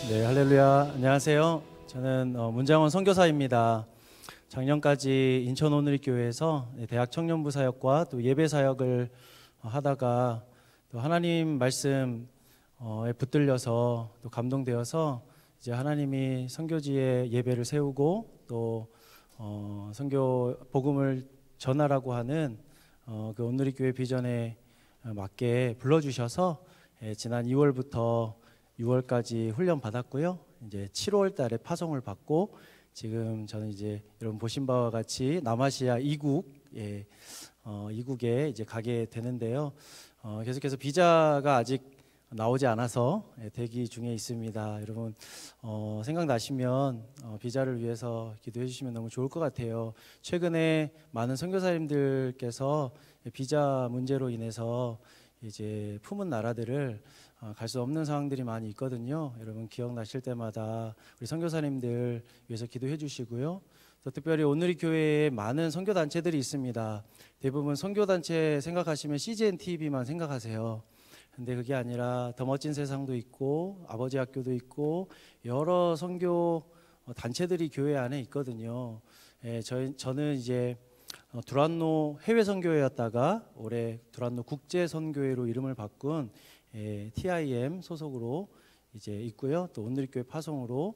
네, 할렐루야. 안녕하세요. 저는 문장원 선교사입니다. 작년까지 인천 온누리교회에서 대학 청년부 사역과 또 예배 사역을 하다가 또 하나님 말씀에 붙들려서 또 감동되어서 이제 하나님이 선교지에 예배를 세우고 또 선교 복음을 전하라고 하는 그 온누리교회 비전에 맞게 불러주셔서 지난 2월부터 6월까지 훈련 받았고요. 이제 7월 달에 파송을 받고 지금 저는 이제 여러분 보신 바와 같이 남아시아 이국에 이제 가게 되는데요. 계속해서 비자가 아직 나오지 않아서 대기 중에 있습니다. 여러분 생각나시면 비자를 위해서 기도해 주시면 너무 좋을 것 같아요. 최근에 많은 선교사님들께서 비자 문제로 인해서 이제 품은 나라들을 갈 수 없는 상황들이 많이 있거든요. 여러분 기억나실 때마다 우리 선교사님들 위해서 기도해 주시고요. 또 특별히 온누리교회에 많은 선교단체들이 있습니다. 대부분 선교단체 생각하시면 CGN TV만 생각하세요. 근데 그게 아니라 더 멋진 세상도 있고 아버지 학교도 있고 여러 선교 단체들이 교회 안에 있거든요. 저는 이제 두란노 해외 선교회였다가 올해 두란노 국제 선교회로 이름을 바꾼 TIM 소속으로 이제 있고요. 또 온누리교회 파송으로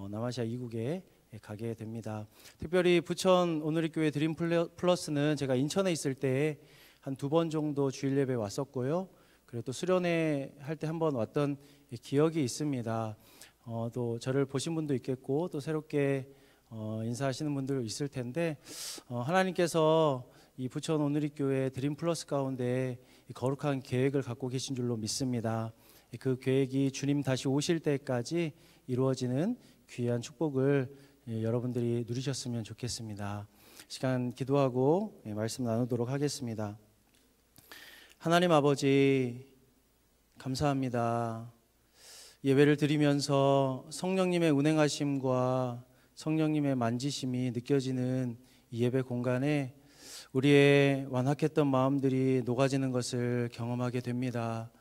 남아시아 이국에 가게 됩니다. 특별히 부천 온누리교회 드림 플러스는 제가 인천에 있을 때 한 2번 정도 주일 예배 왔었고요. 그리고 또 수련회 할 때 한번 왔던 기억이 있습니다. 또 저를 보신 분도 있겠고 또 새롭게 인사하시는 분들 있을 텐데 하나님께서 이 부천 온누리교회 드림 플러스 가운데 거룩한 계획을 갖고 계신 줄로 믿습니다. 그 계획이 주님 다시 오실 때까지 이루어지는 귀한 축복을 여러분들이 누리셨으면 좋겠습니다. 시간 기도하고 말씀 나누도록 하겠습니다. 하나님 아버지 감사합니다. 예배를 드리면서 성령님의 운행하심과 성령님의 만지심이 느껴지는 이 예배 공간에 우리의 완악했던 마음들이 녹아지는 것을 경험하게 됩니다.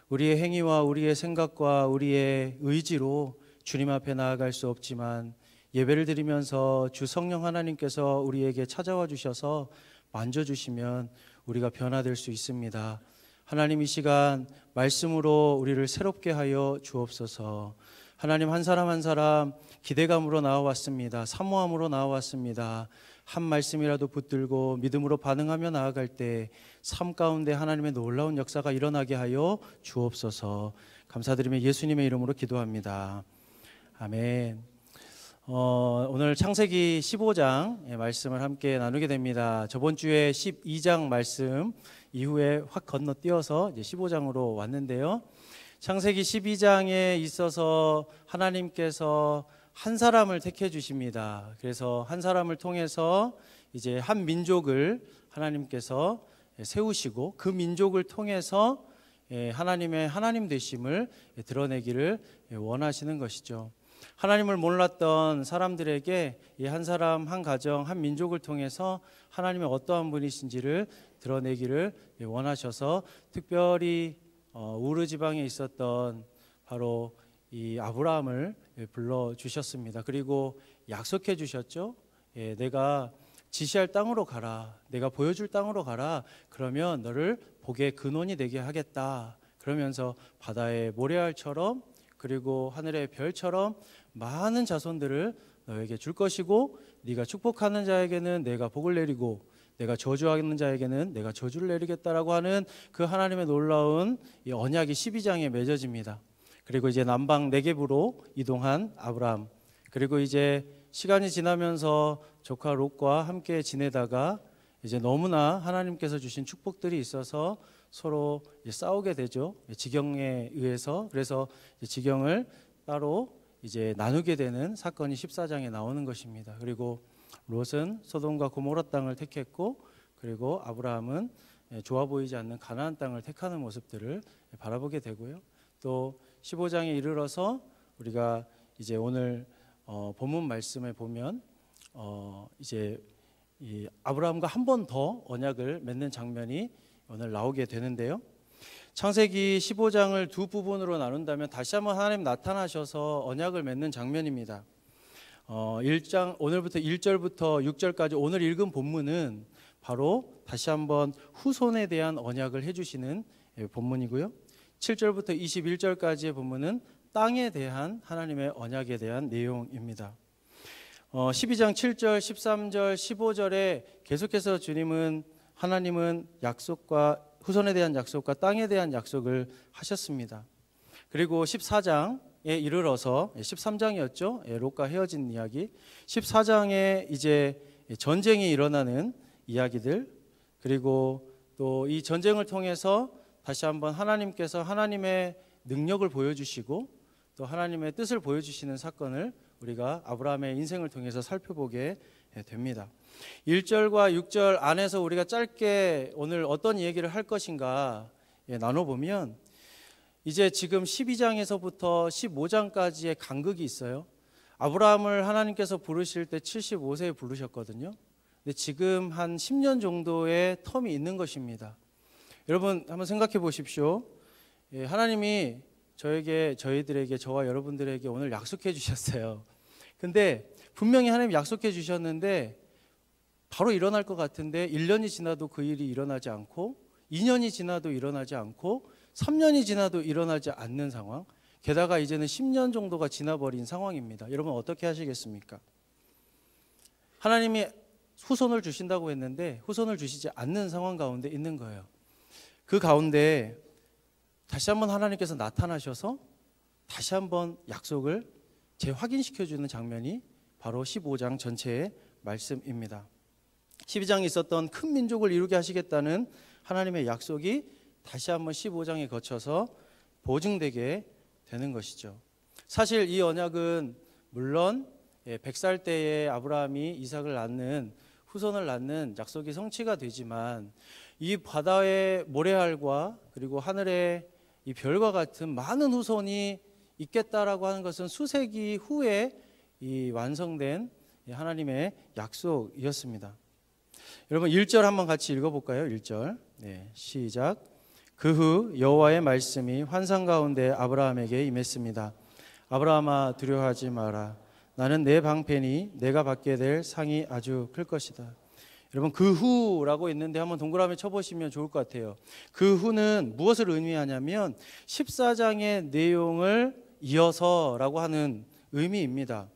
우리의 행위와 우리의 생각과 우리의 의지로 주님 앞에 나아갈 수 없지만 예배를 드리면서 주 성령 하나님께서 우리에게 찾아와 주셔서 만져주시면 우리가 변화될 수 있습니다. 하나님 이 시간 말씀으로 우리를 새롭게 하여 주옵소서. 하나님 한 사람 한 사람 기대감으로 나와왔습니다. 사모함으로 나와왔습니다. 한 말씀이라도 붙들고 믿음으로 반응하며 나아갈 때 삶 가운데 하나님의 놀라운 역사가 일어나게 하여 주옵소서. 감사드리며 예수님의 이름으로 기도합니다. 아멘. 오늘 창세기 15장 말씀을 함께 나누게 됩니다. 저번 주에 12장 말씀 이후에 확 건너뛰어서 이제 15장으로 왔는데요. 창세기 12장에 있어서 하나님께서 한 사람을 택해 주십니다. 그래서 한 사람을 통해서 이제 한 민족을 하나님께서 세우시고 그 민족을 통해서 하나님의 하나님 되심을 드러내기를 원하시는 것이죠. 하나님을 몰랐던 사람들에게 이 한 사람, 한 가정, 한 민족을 통해서 하나님의 어떠한 분이신지를 드러내기를 원하셔서 특별히 우르 지방에 있었던 바로 이 아브라함을 불러주셨습니다. 그리고 약속해 주셨죠. 내가 지시할 땅으로 가라. 내가 보여줄 땅으로 가라. 그러면 너를 복의 근원이 되게 하겠다. 그러면서 바다의 모래알처럼 그리고 하늘의 별처럼 많은 자손들을 너에게 줄 것이고 네가 축복하는 자에게는 내가 복을 내리고 내가 저주하는 자에게는 내가 저주를 내리겠다라고 하는 그 하나님의 놀라운 이 언약이 12장에 맺어집니다. 그리고 이제 남방 네겝으로 이동한 아브라함, 그리고 이제 시간이 지나면서 조카 롯과 함께 지내다가 이제 너무나 하나님께서 주신 축복들이 있어서 서로 싸우게 되죠. 지경에 의해서. 그래서 지경을 따로 이제 나누게 되는 사건이 14장에 나오는 것입니다. 그리고 롯은 소돔과 고모라 땅을 택했고 그리고 아브라함은 좋아 보이지 않는 가나안 땅을 택하는 모습들을 바라보게 되고요. 또 15장에 이르러서 우리가 이제 오늘 본문 말씀에 보면 이제 이 아브라함과 한 번 더 언약을 맺는 장면이 오늘 나오게 되는데요. 창세기 15장을 두 부분으로 나눈다면 다시 한번 하나님 나타나셔서 언약을 맺는 장면입니다. 1장 오늘부터 1절부터 6절까지 오늘 읽은 본문은 바로 다시 한번 후손에 대한 언약을 해주시는 본문이고요. 7절부터 21절까지의 본문은 땅에 대한 하나님의 언약에 대한 내용입니다. 12장 7절, 13절, 15절에 계속해서 하나님은 약속과 후손에 대한 약속과 땅에 대한 약속을 하셨습니다. 그리고 14장에 이르러서 13장이었죠. 롯과 헤어진 이야기. 14장에 이제 전쟁이 일어나는 이야기들, 그리고 또 이 전쟁을 통해서 다시 한번 하나님께서 하나님의 능력을 보여주시고 또 하나님의 뜻을 보여주시는 사건을 우리가 아브라함의 인생을 통해서 살펴보게 됩니다. 1절과 6절 안에서 우리가 짧게 오늘 어떤 얘기를 할 것인가 나눠보면, 이제 지금 12장에서부터 15장까지의 간극이 있어요. 아브라함을 하나님께서 부르실 때 75세에 부르셨거든요. 근데 지금 한 10년 정도의 텀이 있는 것입니다. 여러분 한번 생각해 보십시오. 하나님이 저희들에게, 저와 여러분들에게 오늘 약속해 주셨어요. 근데 분명히 하나님이 약속해 주셨는데 바로 일어날 것 같은데 1년이 지나도 그 일이 일어나지 않고, 2년이 지나도 일어나지 않고, 3년이 지나도 일어나지 않는 상황, 게다가 이제는 10년 정도가 지나버린 상황입니다. 여러분 어떻게 하시겠습니까? 하나님이 후손을 주신다고 했는데 후손을 주시지 않는 상황 가운데 있는 거예요. 그 가운데 다시 한번 하나님께서 나타나셔서 다시 한번 약속을 재확인시켜주는 장면이 바로 15장 전체의 말씀입니다. 12장에 있었던 큰 민족을 이루게 하시겠다는 하나님의 약속이 다시 한번 15장에 거쳐서 보증되게 되는 것이죠. 사실 이 언약은 물론 100살 때에 아브라함이 이삭을 낳는, 후손을 낳는 약속이 성취가 되지만 이 바다의 모래알과 그리고 하늘의 이 별과 같은 많은 후손이 있겠다라고 하는 것은 수세기 후에 이 완성된 하나님의 약속이었습니다. 여러분 1절 한번 같이 읽어볼까요? 1절 시작. 그 후 여호와의 말씀이 환상 가운데 아브라함에게 임했습니다. 아브라함아 두려워하지 마라. 나는 내 방편이 내가 받게 될 상이 아주 클 것이다. 여러분 그 후라고 있는데 한번 동그라미 쳐보시면 좋을 것 같아요. 그 후는 무엇을 의미하냐면 14장의 내용을 이어서라고 하는 의미입니다.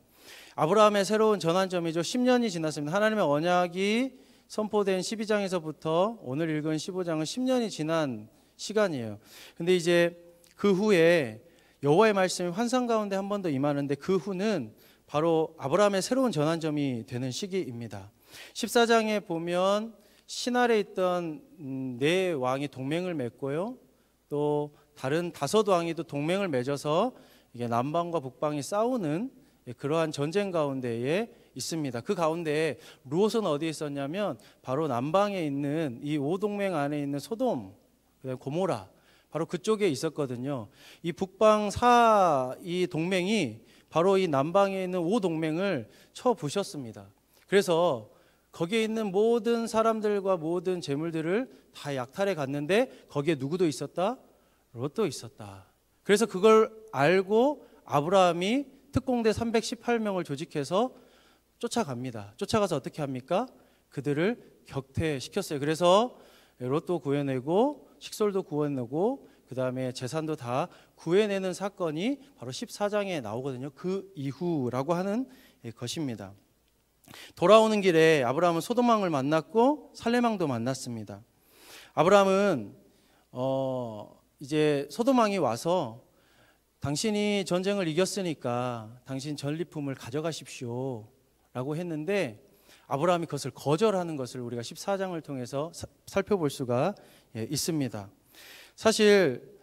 아브라함의 새로운 전환점이죠. 10년이 지났습니다. 하나님의 언약이 선포된 12장에서부터 오늘 읽은 15장은 10년이 지난 시간이에요. 근데 이제 그 후에 여호와의 말씀이 환상 가운데 한 번 더 임하는데 그 후는 바로 아브라함의 새로운 전환점이 되는 시기입니다. 14장에 보면 신할에 있던 네 왕이 동맹을 맺고요. 또 다른 5 왕이 또 동맹을 맺어서 이게 남방과 북방이 싸우는 그러한 전쟁 가운데에 있습니다. 그 가운데 롯은 어디에 있었냐면 바로 남방에 있는 이 5동맹 안에 있는 소돔, 고모라, 바로 그쪽에 있었거든요. 이 북방 이 동맹이 바로 이 남방에 있는 5동맹을 쳐 부셨습니다. 그래서 거기에 있는 모든 사람들과 모든 재물들을 다 약탈해 갔는데 거기에 누구도 있었다? 롯도 있었다. 그래서 그걸 알고 아브라함이 특공대 318명을 조직해서 쫓아갑니다. 쫓아가서 어떻게 합니까? 그들을 격퇴시켰어요. 그래서 롯도 구해내고 식솔도 구해내고 그 다음에 재산도 다 구해내는 사건이 바로 14장에 나오거든요. 그 이후라고 하는 것입니다. 돌아오는 길에 아브라함은 소돔왕을 만났고 살레망도 만났습니다. 아브라함은 이제 소돔왕이 와서 당신이 전쟁을 이겼으니까 당신 전리품을 가져가십시오 라고 했는데 아브라함이 그것을 거절하는 것을 우리가 14장을 통해서 살펴볼 수가 있습니다. 사실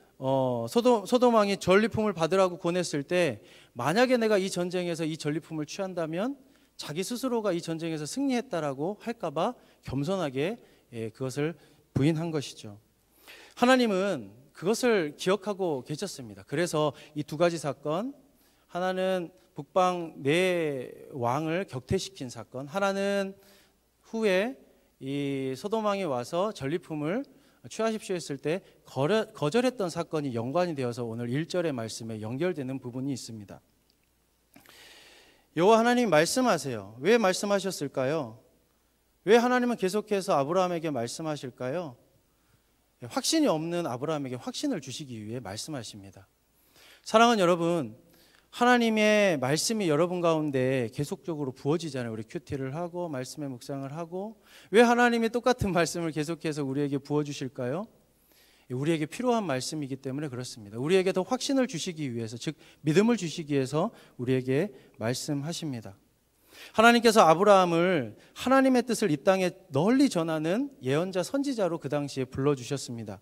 소돔왕이 전리품을 받으라고 권했을 때 만약에 내가 이 전쟁에서 이 전리품을 취한다면 자기 스스로가 이 전쟁에서 승리했다라고 할까봐 겸손하게 그것을 부인한 것이죠. 하나님은 그것을 기억하고 계셨습니다. 그래서 이 2가지 사건, 하나는 북방 4왕을 격퇴시킨 사건, 하나는 후에 이 소돔왕이 와서 전리품을 취하십시오 했을 때 거절했던 사건이 연관이 되어서 오늘 1절의 말씀에 연결되는 부분이 있습니다. 여호와 하나님이 말씀하세요. 왜 말씀하셨을까요? 왜 하나님은 계속해서 아브라함에게 말씀하실까요? 확신이 없는 아브라함에게 확신을 주시기 위해 말씀하십니다. 사랑하는 여러분, 하나님의 말씀이 여러분 가운데 계속적으로 부어지잖아요. 우리 큐티를 하고 말씀의 묵상을 하고, 왜 하나님이 똑같은 말씀을 계속해서 우리에게 부어주실까요? 우리에게 필요한 말씀이기 때문에 그렇습니다. 우리에게 더 확신을 주시기 위해서, 즉 믿음을 주시기 위해서 우리에게 말씀하십니다. 하나님께서 아브라함을 하나님의 뜻을 이 땅에 널리 전하는 예언자 선지자로 그 당시에 불러주셨습니다.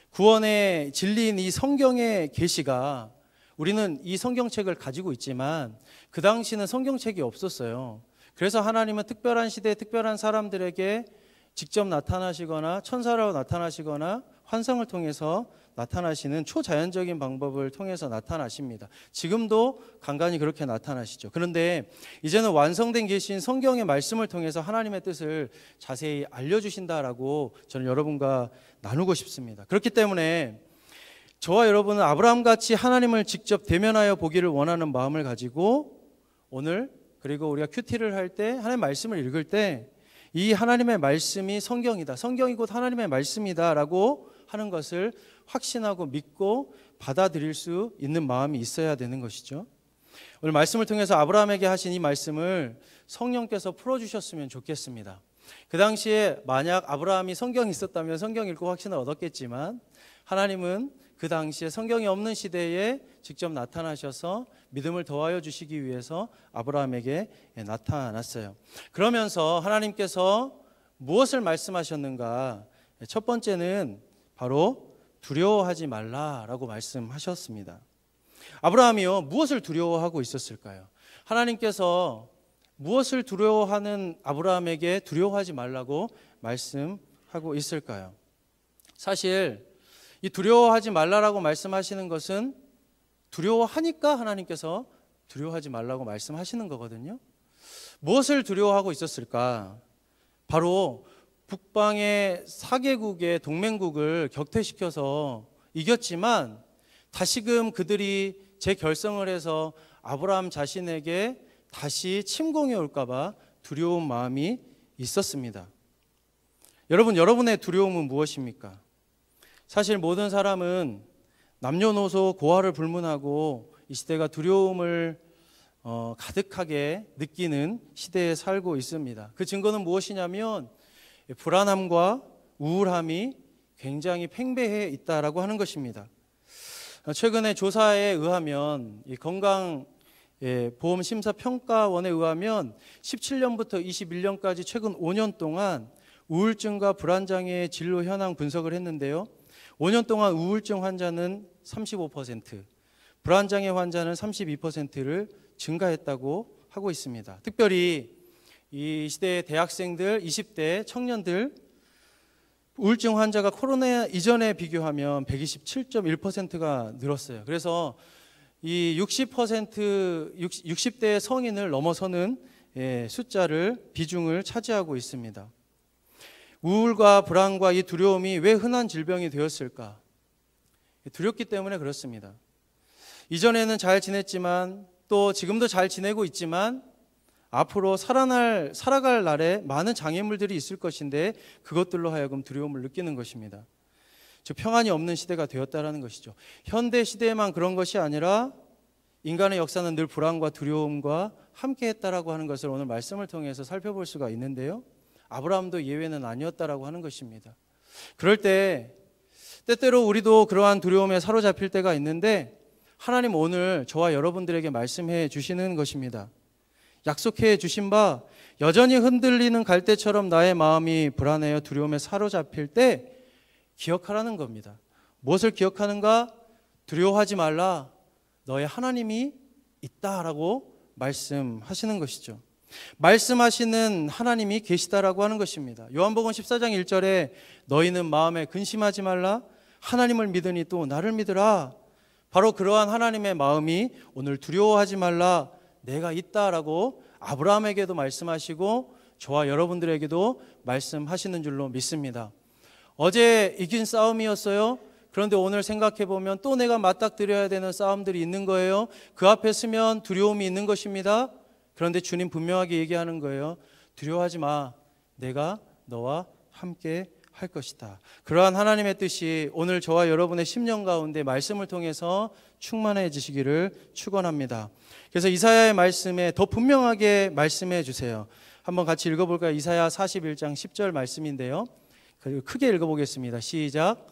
구원의 진리인 이 성경의 계시가, 우리는 이 성경책을 가지고 있지만 그 당시는 성경책이 없었어요. 그래서 하나님은 특별한 시대에 특별한 사람들에게 직접 나타나시거나 천사로 나타나시거나 환상을 통해서 나타나시는 초자연적인 방법을 통해서 나타나십니다. 지금도 간간히 그렇게 나타나시죠. 그런데 이제는 완성된 계시인 성경의 말씀을 통해서 하나님의 뜻을 자세히 알려주신다라고 저는 여러분과 나누고 싶습니다. 그렇기 때문에 저와 여러분은 아브라함같이 하나님을 직접 대면하여 보기를 원하는 마음을 가지고 오늘, 그리고 우리가 큐티를 할 때 하나님의 말씀을 읽을 때 이 하나님의 말씀이 성경이다, 성경이 곧 하나님의 말씀이다 라고 하는 것을 확신하고 믿고 받아들일 수 있는 마음이 있어야 되는 것이죠. 오늘 말씀을 통해서 아브라함에게 하신 이 말씀을 성령께서 풀어주셨으면 좋겠습니다. 그 당시에 만약 아브라함이 성경이 있었다면 성경 읽고 확신을 얻었겠지만, 하나님은 그 당시에 성경이 없는 시대에 직접 나타나셔서 믿음을 더하여 주시기 위해서 아브라함에게 나타났어요. 그러면서 하나님께서 무엇을 말씀하셨는가? 첫 번째는 바로 두려워하지 말라라고 말씀하셨습니다. 아브라함이요, 무엇을 두려워하고 있었을까요? 하나님께서 무엇을 두려워하는 아브라함에게 두려워하지 말라고 말씀하고 있을까요? 사실 이 두려워하지 말라라고 말씀하시는 것은 두려워하니까 하나님께서 두려워하지 말라고 말씀하시는 거거든요. 무엇을 두려워하고 있었을까? 바로 북방의 4개국의 동맹국을 격퇴시켜서 이겼지만 다시금 그들이 재결성을 해서 아브라함 자신에게 다시 침공해 올까 봐 두려운 마음이 있었습니다. 여러분, 여러분의 두려움은 무엇입니까? 사실 모든 사람은 남녀노소 고아를 불문하고 이 시대가 두려움을 가득하게 느끼는 시대에 살고 있습니다. 그 증거는 무엇이냐면 불안함과 우울함이 굉장히 팽배해 있다라고 하는 것입니다. 최근에 조사에 의하면 이 건강보험심사평가원에 의하면 17년부터 21년까지 최근 5년 동안 우울증과 불안장애의 진로 현황 분석을 했는데요. 5년 동안 우울증 환자는 35%, 불안장애 환자는 32%를 증가했다고 하고 있습니다. 특별히 이 시대의 대학생들, 20대 청년들 우울증 환자가 코로나 이전에 비교하면 127.1%가 늘었어요. 그래서 이 60대 성인을 넘어서는 숫자를, 비중을 차지하고 있습니다. 우울과 불안과 이 두려움이 왜 흔한 질병이 되었을까? 두렵기 때문에 그렇습니다. 이전에는 잘 지냈지만, 또 지금도 잘 지내고 있지만 앞으로 살아갈 날에 많은 장애물들이 있을 것인데 그것들로 하여금 두려움을 느끼는 것입니다. 즉 평안이 없는 시대가 되었다라는 것이죠. 현대 시대에만 그런 것이 아니라 인간의 역사는 늘 불안과 두려움과 함께했다라고 하는 것을 오늘 말씀을 통해서 살펴볼 수가 있는데요. 아브라함도 예외는 아니었다라고 하는 것입니다. 그럴 때 때때로 우리도 그러한 두려움에 사로잡힐 때가 있는데 하나님 오늘 저와 여러분들에게 말씀해 주시는 것입니다. 약속해 주신 바 여전히 흔들리는 갈대처럼 나의 마음이 불안해요 두려움에 사로잡힐 때 기억하라는 겁니다. 무엇을 기억하는가? 두려워하지 말라. 너의 하나님이 있다라고 말씀하시는 것이죠. 말씀하시는 하나님이 계시다라고 하는 것입니다. 요한복음 14장 1절에 너희는 마음에 근심하지 말라. 하나님을 믿으니 또 나를 믿으라. 바로 그러한 하나님의 마음이 오늘 두려워하지 말라. 내가 있다라고 아브라함에게도 말씀하시고 저와 여러분들에게도 말씀하시는 줄로 믿습니다. 어제 이긴 싸움이었어요. 그런데 오늘 생각해보면 또 내가 맞닥뜨려야 되는 싸움들이 있는 거예요. 그 앞에 서면 두려움이 있는 것입니다. 그런데 주님 분명하게 얘기하는 거예요. 두려워하지 마. 내가 너와 함께 할 것이다. 그러한 하나님의 뜻이 오늘 저와 여러분의 심령 가운데 말씀을 통해서 충만해지시기를 축원합니다. 그래서 이사야의 말씀에 더 분명하게 말씀해 주세요. 한번 같이 읽어볼까요? 이사야 41장 10절 말씀인데요. 그리고 크게 읽어보겠습니다. 시작.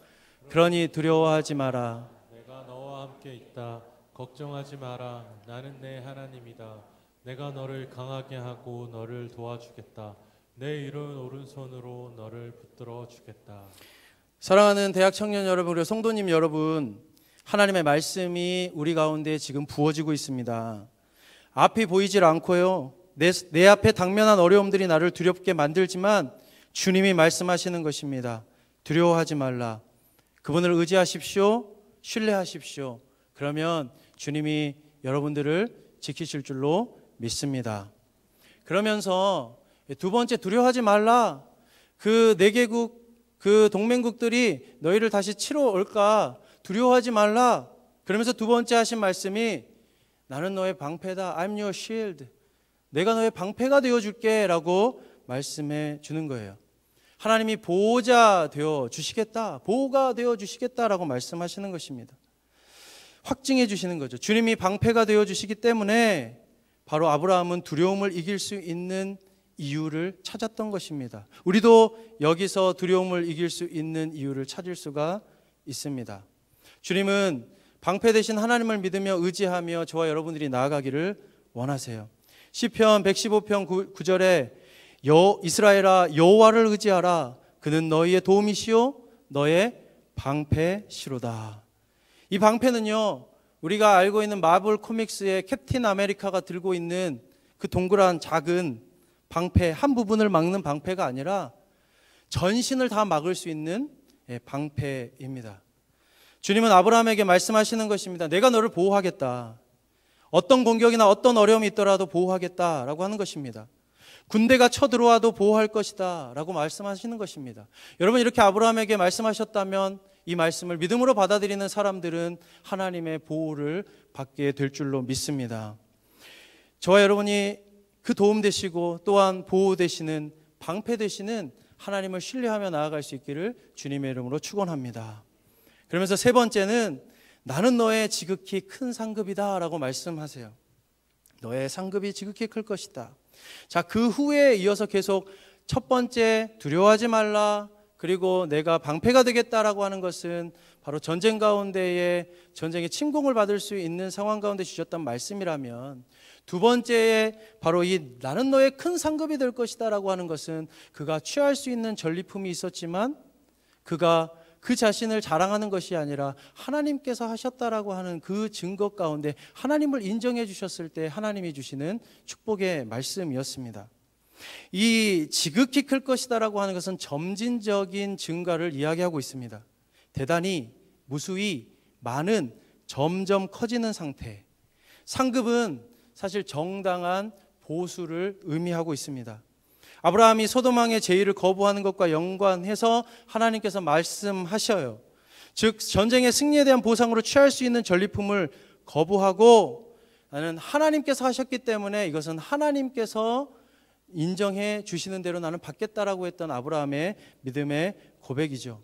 그러니 두려워하지 마라. 내가 너와 함께 있다. 걱정하지 마라. 나는 내 하나님이다. 내가 너를 강하게 하고 너를 도와주겠다. 내 이른 오른손으로 너를 붙들어 주겠다. 사랑하는 대학 청년 여러분, 그리고 성도님 여러분, 하나님의 말씀이 우리 가운데 지금 부어지고 있습니다. 앞이 보이질 않고요. 내 앞에 당면한 어려움들이 나를 두렵게 만들지만 주님이 말씀하시는 것입니다. 두려워하지 말라. 그분을 의지하십시오. 신뢰하십시오. 그러면 주님이 여러분들을 지키실 줄로 믿습니다. 그러면서 두 번째, 두려워하지 말라. 그 네 개국, 그 동맹국들이 너희를 다시 치러 올까 두려워하지 말라. 그러면서 두 번째 하신 말씀이 나는 너의 방패다. I'm your shield. 내가 너의 방패가 되어줄게 라고 말씀해 주는 거예요. 하나님이 보호자 되어 주시겠다, 보호가 되어 주시겠다라고 말씀하시는 것입니다. 확증해 주시는 거죠. 주님이 방패가 되어 주시기 때문에 바로 아브라함은 두려움을 이길 수 있는 이유를 찾았던 것입니다. 우리도 여기서 두려움을 이길 수 있는 이유를 찾을 수가 있습니다. 주님은 방패 대신 하나님을 믿으며 의지하며 저와 여러분들이 나아가기를 원하세요. 시편 115편 9절에 이스라엘아 여호와를 의지하라. 그는 너희의 도움이시요 너의 방패시로다. 이 방패는요, 우리가 알고 있는 마블 코믹스의 캡틴 아메리카가 들고 있는 그 동그란 작은 방패 한 부분을 막는 방패가 아니라 전신을 다 막을 수 있는 방패입니다. 주님은 아브라함에게 말씀하시는 것입니다. 내가 너를 보호하겠다. 어떤 공격이나 어떤 어려움이 있더라도 보호하겠다라고 하는 것입니다. 군대가 쳐들어와도 보호할 것이다 라고 말씀하시는 것입니다. 여러분, 이렇게 아브라함에게 말씀하셨다면 이 말씀을 믿음으로 받아들이는 사람들은 하나님의 보호를 받게 될 줄로 믿습니다. 저와 여러분이 그 도움 되시고 또한 보호 되시는 방패 되시는 하나님을 신뢰하며 나아갈 수 있기를 주님의 이름으로 축원합니다. 그러면서 세 번째는 나는 너의 지극히 큰 상급이다 라고 말씀하세요. 너의 상급이 지극히 클 것이다. 자, 그 후에 이어서 계속 첫 번째 두려워하지 말라, 그리고 내가 방패가 되겠다라고 하는 것은 바로 전쟁 가운데에 전쟁의 침공을 받을 수 있는 상황 가운데 주셨던 말씀이라면, 두 번째에 바로 이 나는 너의 큰 상급이 될 것이다 라고 하는 것은 그가 취할 수 있는 전리품이 있었지만 그가 그 자신을 자랑하는 것이 아니라 하나님께서 하셨다라고 하는 그 증거 가운데 하나님을 인정해 주셨을 때 하나님이 주시는 축복의 말씀이었습니다. 이 지극히 클 것이다라고 하는 것은 점진적인 증가를 이야기하고 있습니다. 대단히 무수히 많은, 점점 커지는 상태. 상급은 사실 정당한 보수를 의미하고 있습니다. 아브라함이 소돔왕의 제의를 거부하는 것과 연관해서 하나님께서 말씀하셔요. 즉 전쟁의 승리에 대한 보상으로 취할 수 있는 전리품을 거부하고 나는 하나님께서 하셨기 때문에 이것은 하나님께서 인정해 주시는 대로 나는 받겠다라고 했던 아브라함의 믿음의 고백이죠.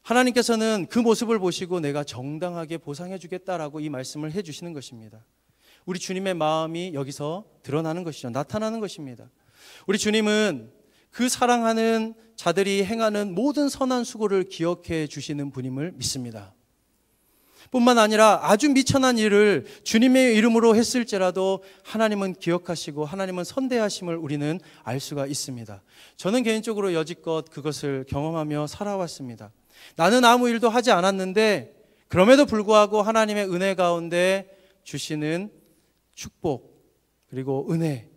하나님께서는 그 모습을 보시고 내가 정당하게 보상해 주겠다라고 이 말씀을 해 주시는 것입니다. 우리 주님의 마음이 여기서 드러나는 것이죠. 나타나는 것입니다. 우리 주님은 그 사랑하는 자들이 행하는 모든 선한 수고를 기억해 주시는 분임을 믿습니다. 뿐만 아니라 아주 미천한 일을 주님의 이름으로 했을지라도 하나님은 기억하시고 하나님은 선대하심을 우리는 알 수가 있습니다. 저는 개인적으로 여지껏 그것을 경험하며 살아왔습니다. 나는 아무 일도 하지 않았는데 그럼에도 불구하고 하나님의 은혜 가운데 주시는 축복, 그리고 은혜,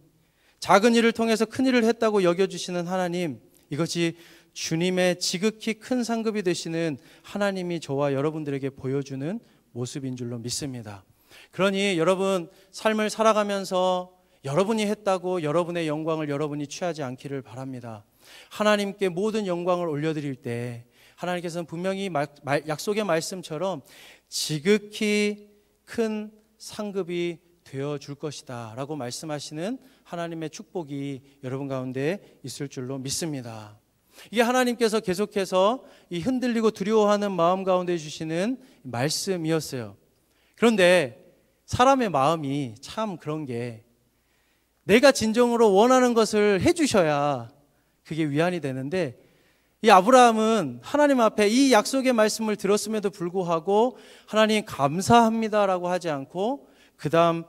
작은 일을 통해서 큰 일을 했다고 여겨주시는 하나님, 이것이 주님의 지극히 큰 상급이 되시는 하나님이 저와 여러분들에게 보여주는 모습인 줄로 믿습니다. 그러니 여러분 삶을 살아가면서 여러분이 했다고 여러분의 영광을 여러분이 취하지 않기를 바랍니다. 하나님께 모든 영광을 올려드릴 때 하나님께서는 분명히 약속의 말씀처럼 지극히 큰 상급이 되어줄 것이다 라고 말씀하시는 하나님의 축복이 여러분 가운데 있을 줄로 믿습니다. 이게 하나님께서 계속해서 이 흔들리고 두려워하는 마음 가운데 주시는 말씀이었어요. 그런데 사람의 마음이 참 그런 게 내가 진정으로 원하는 것을 해주셔야 그게 위안이 되는데, 이 아브라함은 하나님 앞에 이 약속의 말씀을 들었음에도 불구하고 하나님 감사합니다라고 하지 않고 그 다음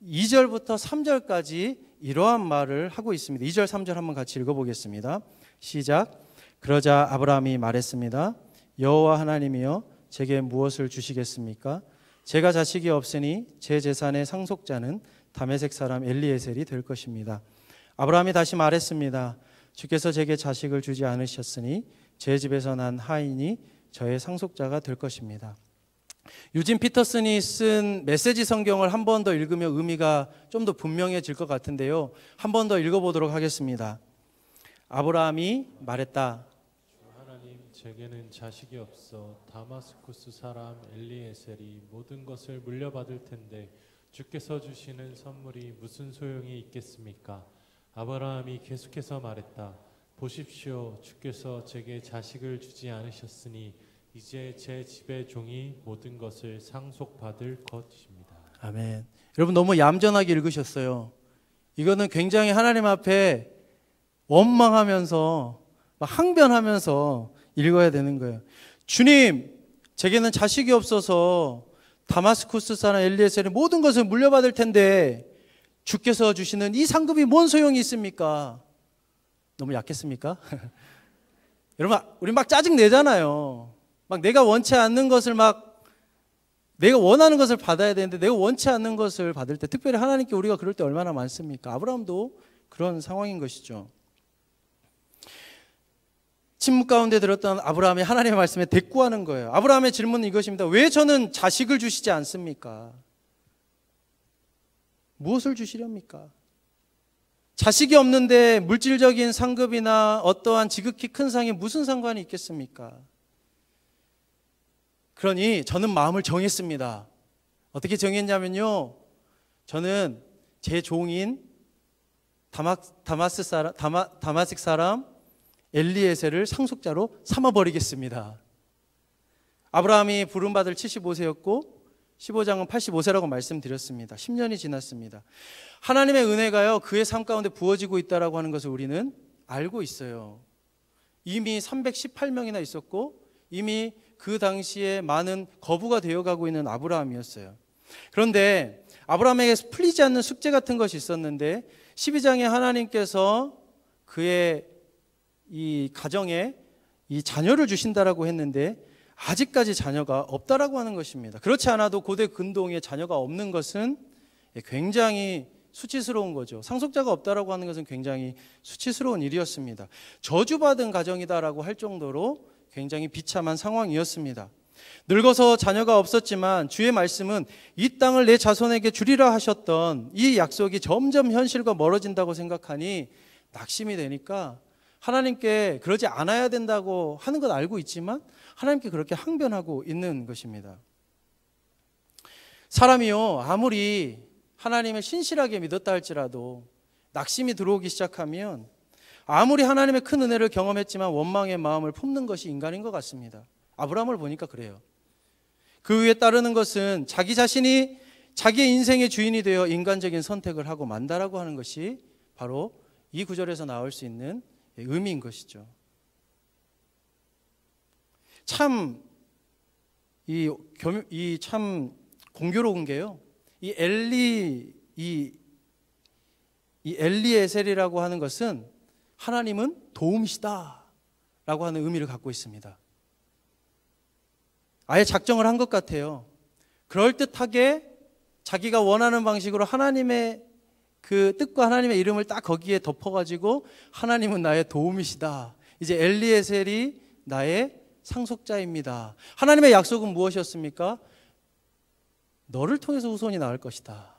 2절부터 3절까지 이러한 말을 하고 있습니다. 2절 3절 한번 같이 읽어보겠습니다. 시작. 그러자 아브라함이 말했습니다. 여호와 하나님이여 제게 무엇을 주시겠습니까? 제가 자식이 없으니 제 재산의 상속자는 다메섹 사람 엘리에셀이 될 것입니다. 아브라함이 다시 말했습니다. 주께서 제게 자식을 주지 않으셨으니 제 집에서 난 하인이 저의 상속자가 될 것입니다. 유진 피터슨이 쓴 메시지 성경을 한 번 더 읽으면 의미가 좀 더 분명해질 것 같은데요. 한 번 더 읽어보도록 하겠습니다. 아브라함이 말했다. 하나님, 제게는 자식이 없어 다마스쿠스 사람 엘리에셀이 모든 것을 물려받을 텐데 주께서 주시는 선물이 무슨 소용이 있겠습니까? 아브라함이 계속해서 말했다. 보십시오, 주께서 제게 자식을 주지 않으셨으니 이제 제 집의 종이 모든 것을 상속받을 것입니다. 아멘. 여러분 너무 얌전하게 읽으셨어요. 이거는 굉장히 하나님 앞에 원망하면서 막 항변하면서 읽어야 되는 거예요. 주님, 제게는 자식이 없어서 다마스쿠스 사람 엘리에셀의 모든 것을 물려받을 텐데 주께서 주시는 이 상급이 뭔 소용이 있습니까? 너무 약했습니까? 여러분, 우리 막 짜증 내잖아요. 막 내가 원치 않는 것을 내가 원하는 것을 받아야 되는데 내가 원치 않는 것을 받을 때, 특별히 하나님께 우리가 그럴 때 얼마나 많습니까? 아브라함도 그런 상황인 것이죠. 침묵 가운데 들었던 아브라함이 하나님의 말씀에 대꾸하는 거예요. 아브라함의 질문은 이것입니다. 왜 저는 자식을 주시지 않습니까? 무엇을 주시렵니까? 자식이 없는데 물질적인 상급이나 어떠한 지극히 큰 상이 무슨 상관이 있겠습니까? 그러니 저는 마음을 정했습니다. 어떻게 정했냐면요, 저는 제 종인 다마섹 사람 엘리에셀을 상속자로 삼아버리겠습니다. 아브라함이 부름받을 75세였고 15장은 85세라고 말씀드렸습니다. 10년이 지났습니다. 하나님의 은혜가요, 그의 삶 가운데 부어지고 있다라고 하는 것을 우리는 알고 있어요. 이미 318명이나 있었고 이미 그 당시에 많은 거부가 되어가고 있는 아브라함이었어요. 그런데 아브라함에게 풀리지 않는 숙제 같은 것이 있었는데 12장에 하나님께서 그의 이 가정에 이 자녀를 주신다라고 했는데 아직까지 자녀가 없다라고 하는 것입니다. 그렇지 않아도 고대 근동에 자녀가 없는 것은 굉장히 수치스러운 거죠. 상속자가 없다라고 하는 것은 굉장히 수치스러운 일이었습니다. 저주받은 가정이다라고 할 정도로 굉장히 비참한 상황이었습니다. 늙어서 자녀가 없었지만 주의 말씀은 이 땅을 내 자손에게 주리라 하셨던 이 약속이 점점 현실과 멀어진다고 생각하니 낙심이 되니까 하나님께 그러지 않아야 된다고 하는 건 알고 있지만 하나님께 그렇게 항변하고 있는 것입니다. 사람이요, 아무리 하나님을 신실하게 믿었다 할지라도 낙심이 들어오기 시작하면 아무리 하나님의 큰 은혜를 경험했지만 원망의 마음을 품는 것이 인간인 것 같습니다. 아브라함을 보니까 그래요. 그 위에 따르는 것은 자기 자신이 자기의 인생의 주인이 되어 인간적인 선택을 하고 만다라고 하는 것이 바로 이 구절에서 나올 수 있는 의미인 것이죠. 참 참 공교로운 게요, 이 엘리에셀이라고 하는 것은 하나님은 도움이시다 라고 하는 의미를 갖고 있습니다. 아예 작정을 한 것 같아요. 그럴듯하게 자기가 원하는 방식으로 하나님의 그 뜻과 하나님의 이름을 딱 거기에 덮어가지고 하나님은 나의 도움이시다, 이제 엘리에셀이 나의 상속자입니다. 하나님의 약속은 무엇이었습니까? 너를 통해서 후손이 나올 것이다.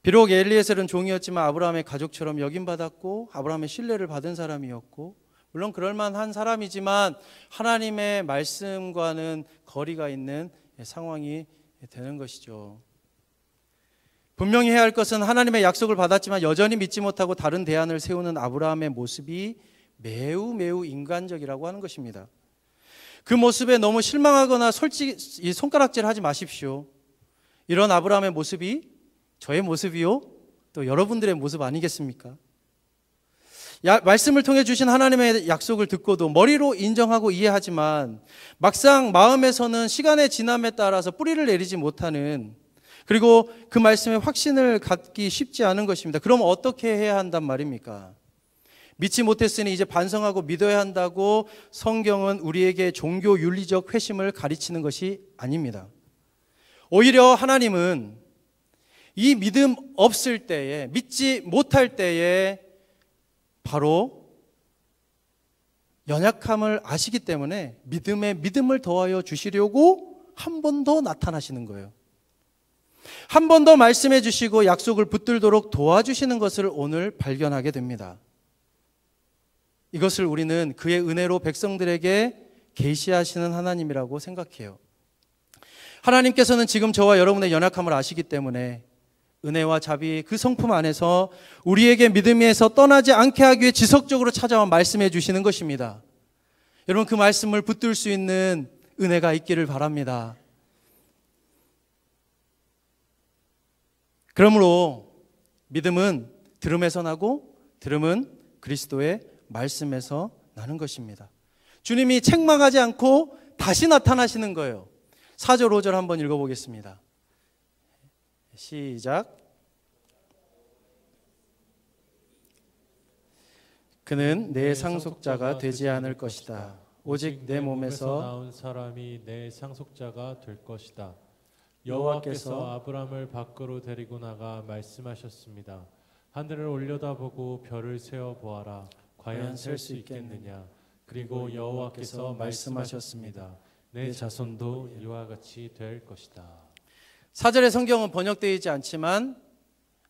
비록 엘리에셀은 종이었지만 아브라함의 가족처럼 여김받았고 아브라함의 신뢰를 받은 사람이었고, 물론 그럴만한 사람이지만 하나님의 말씀과는 거리가 있는 상황이 되는 것이죠. 분명히 해야 할 것은 하나님의 약속을 받았지만 여전히 믿지 못하고 다른 대안을 세우는 아브라함의 모습이 매우 인간적이라고 하는 것입니다. 그 모습에 너무 실망하거나 솔직히 손가락질하지 마십시오. 이런 아브라함의 모습이 저의 모습이요, 또 여러분들의 모습 아니겠습니까? 말씀을 통해 주신 하나님의 약속을 듣고도 머리로 인정하고 이해하지만 막상 마음에서는 시간의 지남에 따라서 뿌리를 내리지 못하는, 그리고 그 말씀에 확신을 갖기 쉽지 않은 것입니다. 그럼 어떻게 해야 한단 말입니까? 믿지 못했으니 이제 반성하고 믿어야 한다고 성경은 우리에게 종교 윤리적 회심을 가르치는 것이 아닙니다. 오히려 하나님은 이 믿음 없을 때에, 믿지 못할 때에 바로 연약함을 아시기 때문에 믿음에 믿음을 더하여 주시려고 한 번 더 나타나시는 거예요. 한 번 더 말씀해 주시고 약속을 붙들도록 도와주시는 것을 오늘 발견하게 됩니다. 이것을 우리는 그의 은혜로 백성들에게 계시하시는 하나님이라고 생각해요. 하나님께서는 지금 저와 여러분의 연약함을 아시기 때문에 은혜와 자비, 그 성품 안에서 우리에게 믿음에서 떠나지 않게 하기 위해 지속적으로 찾아와 말씀해 주시는 것입니다. 여러분, 그 말씀을 붙들 수 있는 은혜가 있기를 바랍니다. 그러므로 믿음은 들음에서 나고 들음은 그리스도의 말씀에서 나는 것입니다. 주님이 책망하지 않고 다시 나타나시는 거예요. 4절 5절 한번 읽어보겠습니다. 시작. 그는 내 상속자가 되지 않을 것이다. 오직 내 몸에서 나온 사람이 내 상속자가 될 것이다. 여호와께서 아브람을 밖으로 데리고 나가 말씀하셨습니다. 하늘을 올려다보고 별을 세어 보아라. 과연 셀 수 있겠느냐. 그리고 여호와께서 말씀하셨습니다. 내 자손도 이와 같이 될 것이다. 4절의 성경은 번역되어 있지 않지만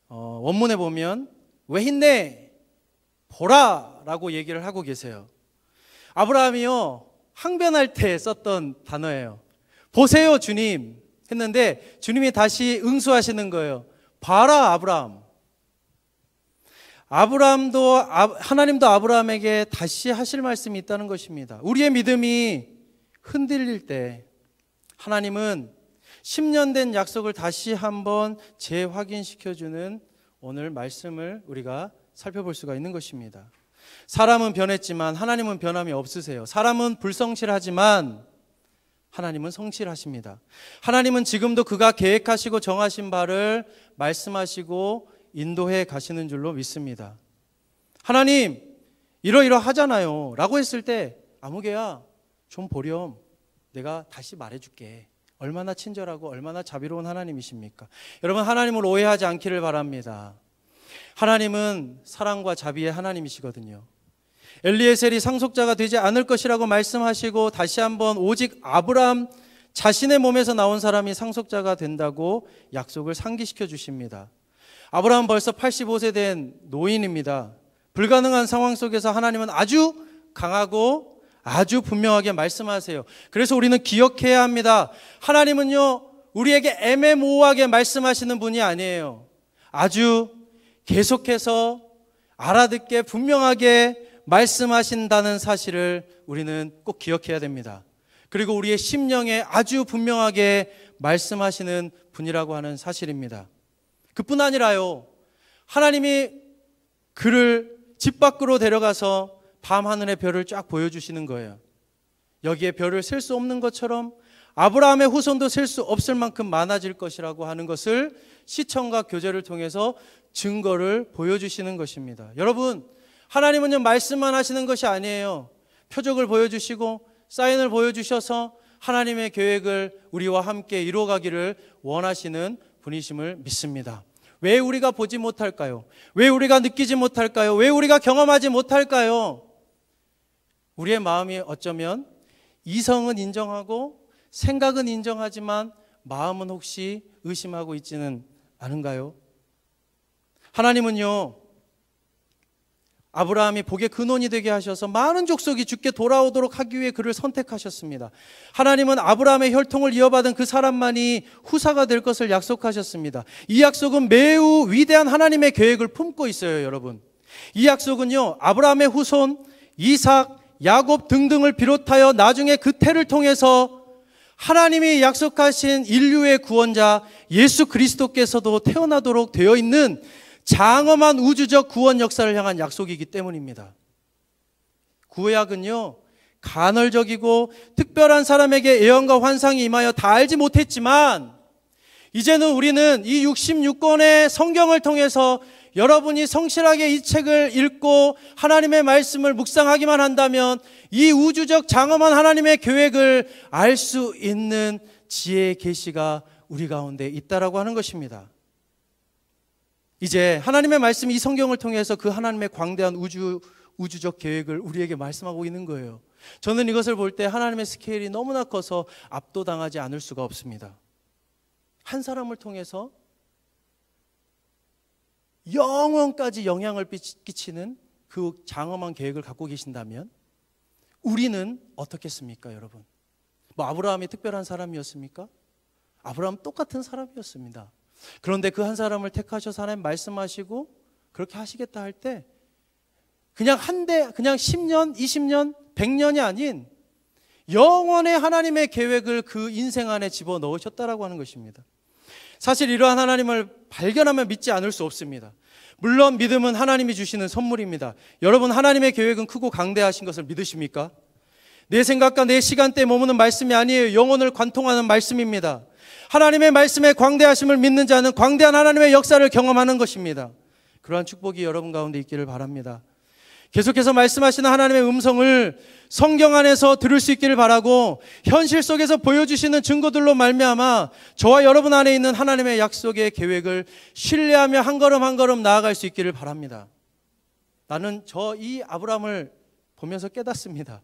원문에 보면 외힌네 보라 라고 얘기를 하고 계세요. 아브라함이요, 항변할 때 썼던 단어예요. 보세요 주님 했는데 주님이 다시 응수하시는 거예요. 봐라 아브라함. 하나님도 아브라함에게 다시 하실 말씀이 있다는 것입니다. 우리의 믿음이 흔들릴 때 하나님은 10년 된 약속을 다시 한번 재확인시켜주는 오늘 말씀을 우리가 살펴볼 수가 있는 것입니다. 사람은 변했지만 하나님은 변함이 없으세요. 사람은 불성실하지만 하나님은 성실하십니다. 하나님은 지금도 그가 계획하시고 정하신 바를 말씀하시고 인도해 가시는 줄로 믿습니다. 하나님 이러이러하잖아요 라고 했을 때 아무개야 좀 보렴, 내가 다시 말해줄게. 얼마나 친절하고 얼마나 자비로운 하나님이십니까? 여러분, 하나님을 오해하지 않기를 바랍니다. 하나님은 사랑과 자비의 하나님이시거든요. 엘리에셀이 상속자가 되지 않을 것이라고 말씀하시고 다시 한번 오직 아브라함 자신의 몸에서 나온 사람이 상속자가 된다고 약속을 상기시켜 주십니다. 아브라함 벌써 85세 된 노인입니다. 불가능한 상황 속에서 하나님은 아주 강하고 아주 분명하게 말씀하세요. 그래서 우리는 기억해야 합니다. 하나님은요, 우리에게 애매모호하게 말씀하시는 분이 아니에요. 아주 계속해서 알아듣게 분명하게 말씀하신다는 사실을 우리는 꼭 기억해야 됩니다. 그리고 우리의 심령에 아주 분명하게 말씀하시는 분이라고 하는 사실입니다. 그뿐 아니라요, 하나님이 그를 집 밖으로 데려가서 밤하늘의 별을 쫙 보여주시는 거예요. 여기에 별을 셀 수 없는 것처럼 아브라함의 후손도 셀 수 없을 만큼 많아질 것이라고 하는 것을 시청과 교제를 통해서 증거를 보여주시는 것입니다. 여러분, 하나님은요, 말씀만 하시는 것이 아니에요. 표적을 보여주시고 사인을 보여주셔서 하나님의 계획을 우리와 함께 이루어가기를 원하시는 분이심을 믿습니다. 왜 우리가 보지 못할까요? 왜 우리가 느끼지 못할까요? 왜 우리가 경험하지 못할까요? 우리의 마음이 어쩌면 이성은 인정하고 생각은 인정하지만 마음은 혹시 의심하고 있지는 않은가요? 하나님은요, 아브라함이 복의 근원이 되게 하셔서 많은 족속이 주께 돌아오도록 하기 위해 그를 선택하셨습니다. 하나님은 아브라함의 혈통을 이어받은 그 사람만이 후사가 될 것을 약속하셨습니다. 이 약속은 매우 위대한 하나님의 계획을 품고 있어요, 여러분. 이 약속은요, 아브라함의 후손 이삭, 야곱 등등을 비롯하여 나중에 그 태를 통해서 하나님이 약속하신 인류의 구원자 예수 그리스도께서도 태어나도록 되어 있는 장엄한 우주적 구원 역사를 향한 약속이기 때문입니다. 구약은요, 간헐적이고 특별한 사람에게 예언과 환상이 임하여 다 알지 못했지만, 이제는 우리는 이 66권의 성경을 통해서 여러분이 성실하게 이 책을 읽고 하나님의 말씀을 묵상하기만 한다면 이 우주적 장엄한 하나님의 계획을 알 수 있는 지혜의 계시가 우리 가운데 있다라고 하는 것입니다. 이제 하나님의 말씀이 이 성경을 통해서 그 하나님의 광대한 우주적 계획을 우리에게 말씀하고 있는 거예요. 저는 이것을 볼 때 하나님의 스케일이 너무나 커서 압도당하지 않을 수가 없습니다. 한 사람을 통해서 영원까지 영향을 끼치는 그 장엄한 계획을 갖고 계신다면 우리는 어떻겠습니까, 여러분? 아브라함이 특별한 사람이었습니까? 아브라함 똑같은 사람이었습니다. 그런데 그 한 사람을 택하셔서 하나님 말씀하시고 그렇게 하시겠다 할 때 그냥 10년, 20년, 100년이 아닌 영원의 하나님의 계획을 그 인생 안에 집어넣으셨다라고 하는 것입니다. 사실 이러한 하나님을 발견하면 믿지 않을 수 없습니다. 물론 믿음은 하나님이 주시는 선물입니다. 여러분, 하나님의 계획은 크고 강대하신 것을 믿으십니까? 내 생각과 내 시간대에 머무는 말씀이 아니에요. 영혼을 관통하는 말씀입니다. 하나님의 말씀의 광대하심을 믿는 자는 광대한 하나님의 역사를 경험하는 것입니다. 그러한 축복이 여러분 가운데 있기를 바랍니다. 계속해서 말씀하시는 하나님의 음성을 성경 안에서 들을 수 있기를 바라고, 현실 속에서 보여주시는 증거들로 말미암아 저와 여러분 안에 있는 하나님의 약속의 계획을 신뢰하며 한 걸음 한 걸음 나아갈 수 있기를 바랍니다. 나는 이 아브라함을 보면서 깨닫습니다.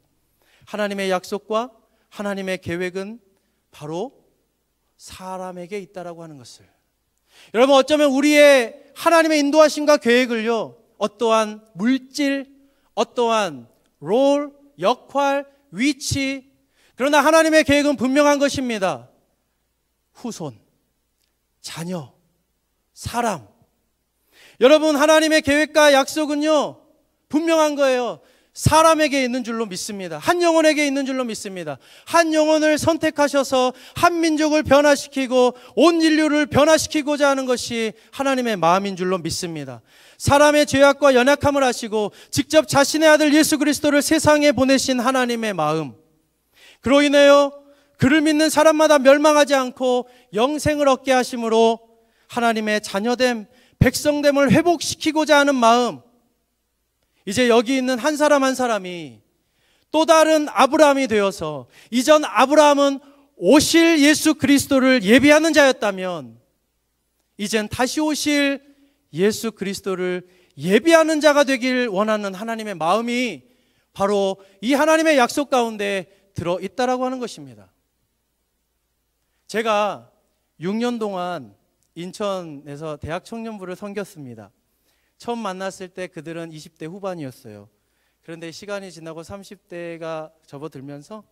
하나님의 약속과 하나님의 계획은 바로 사람에게 있다라고 하는 것을. 여러분, 어쩌면 우리의 하나님의 인도하심과 계획을요, 어떠한 물질, 어떠한 롤, 역할, 위치, 그러나 하나님의 계획은 분명한 것입니다. 후손, 자녀, 사람. 여러분, 하나님의 계획과 약속은요, 분명한 거예요. 사람에게 있는 줄로 믿습니다. 한 영혼에게 있는 줄로 믿습니다. 한 영혼을 선택하셔서 한 민족을 변화시키고 온 인류를 변화시키고자 하는 것이 하나님의 마음인 줄로 믿습니다. 사람의 죄악과 연약함을 아시고 직접 자신의 아들 예수 그리스도를 세상에 보내신 하나님의 마음, 그로 인하여 그를 믿는 사람마다 멸망하지 않고 영생을 얻게 하심으로 하나님의 자녀됨, 백성됨을 회복시키고자 하는 마음, 이제 여기 있는 한 사람 한 사람이 또 다른 아브라함이 되어서, 이전 아브라함은 오실 예수 그리스도를 예비하는 자였다면 이젠 다시 오실 예수 그리스도를 예비하는 자가 되길 원하는 하나님의 마음이 바로 이 하나님의 약속 가운데 들어있다라고 하는 것입니다. 제가 6년 동안 인천에서 대학 청년부를 섬겼습니다. 처음 만났을 때 그들은 20대 후반이었어요. 그런데 시간이 지나고 30대가 접어들면서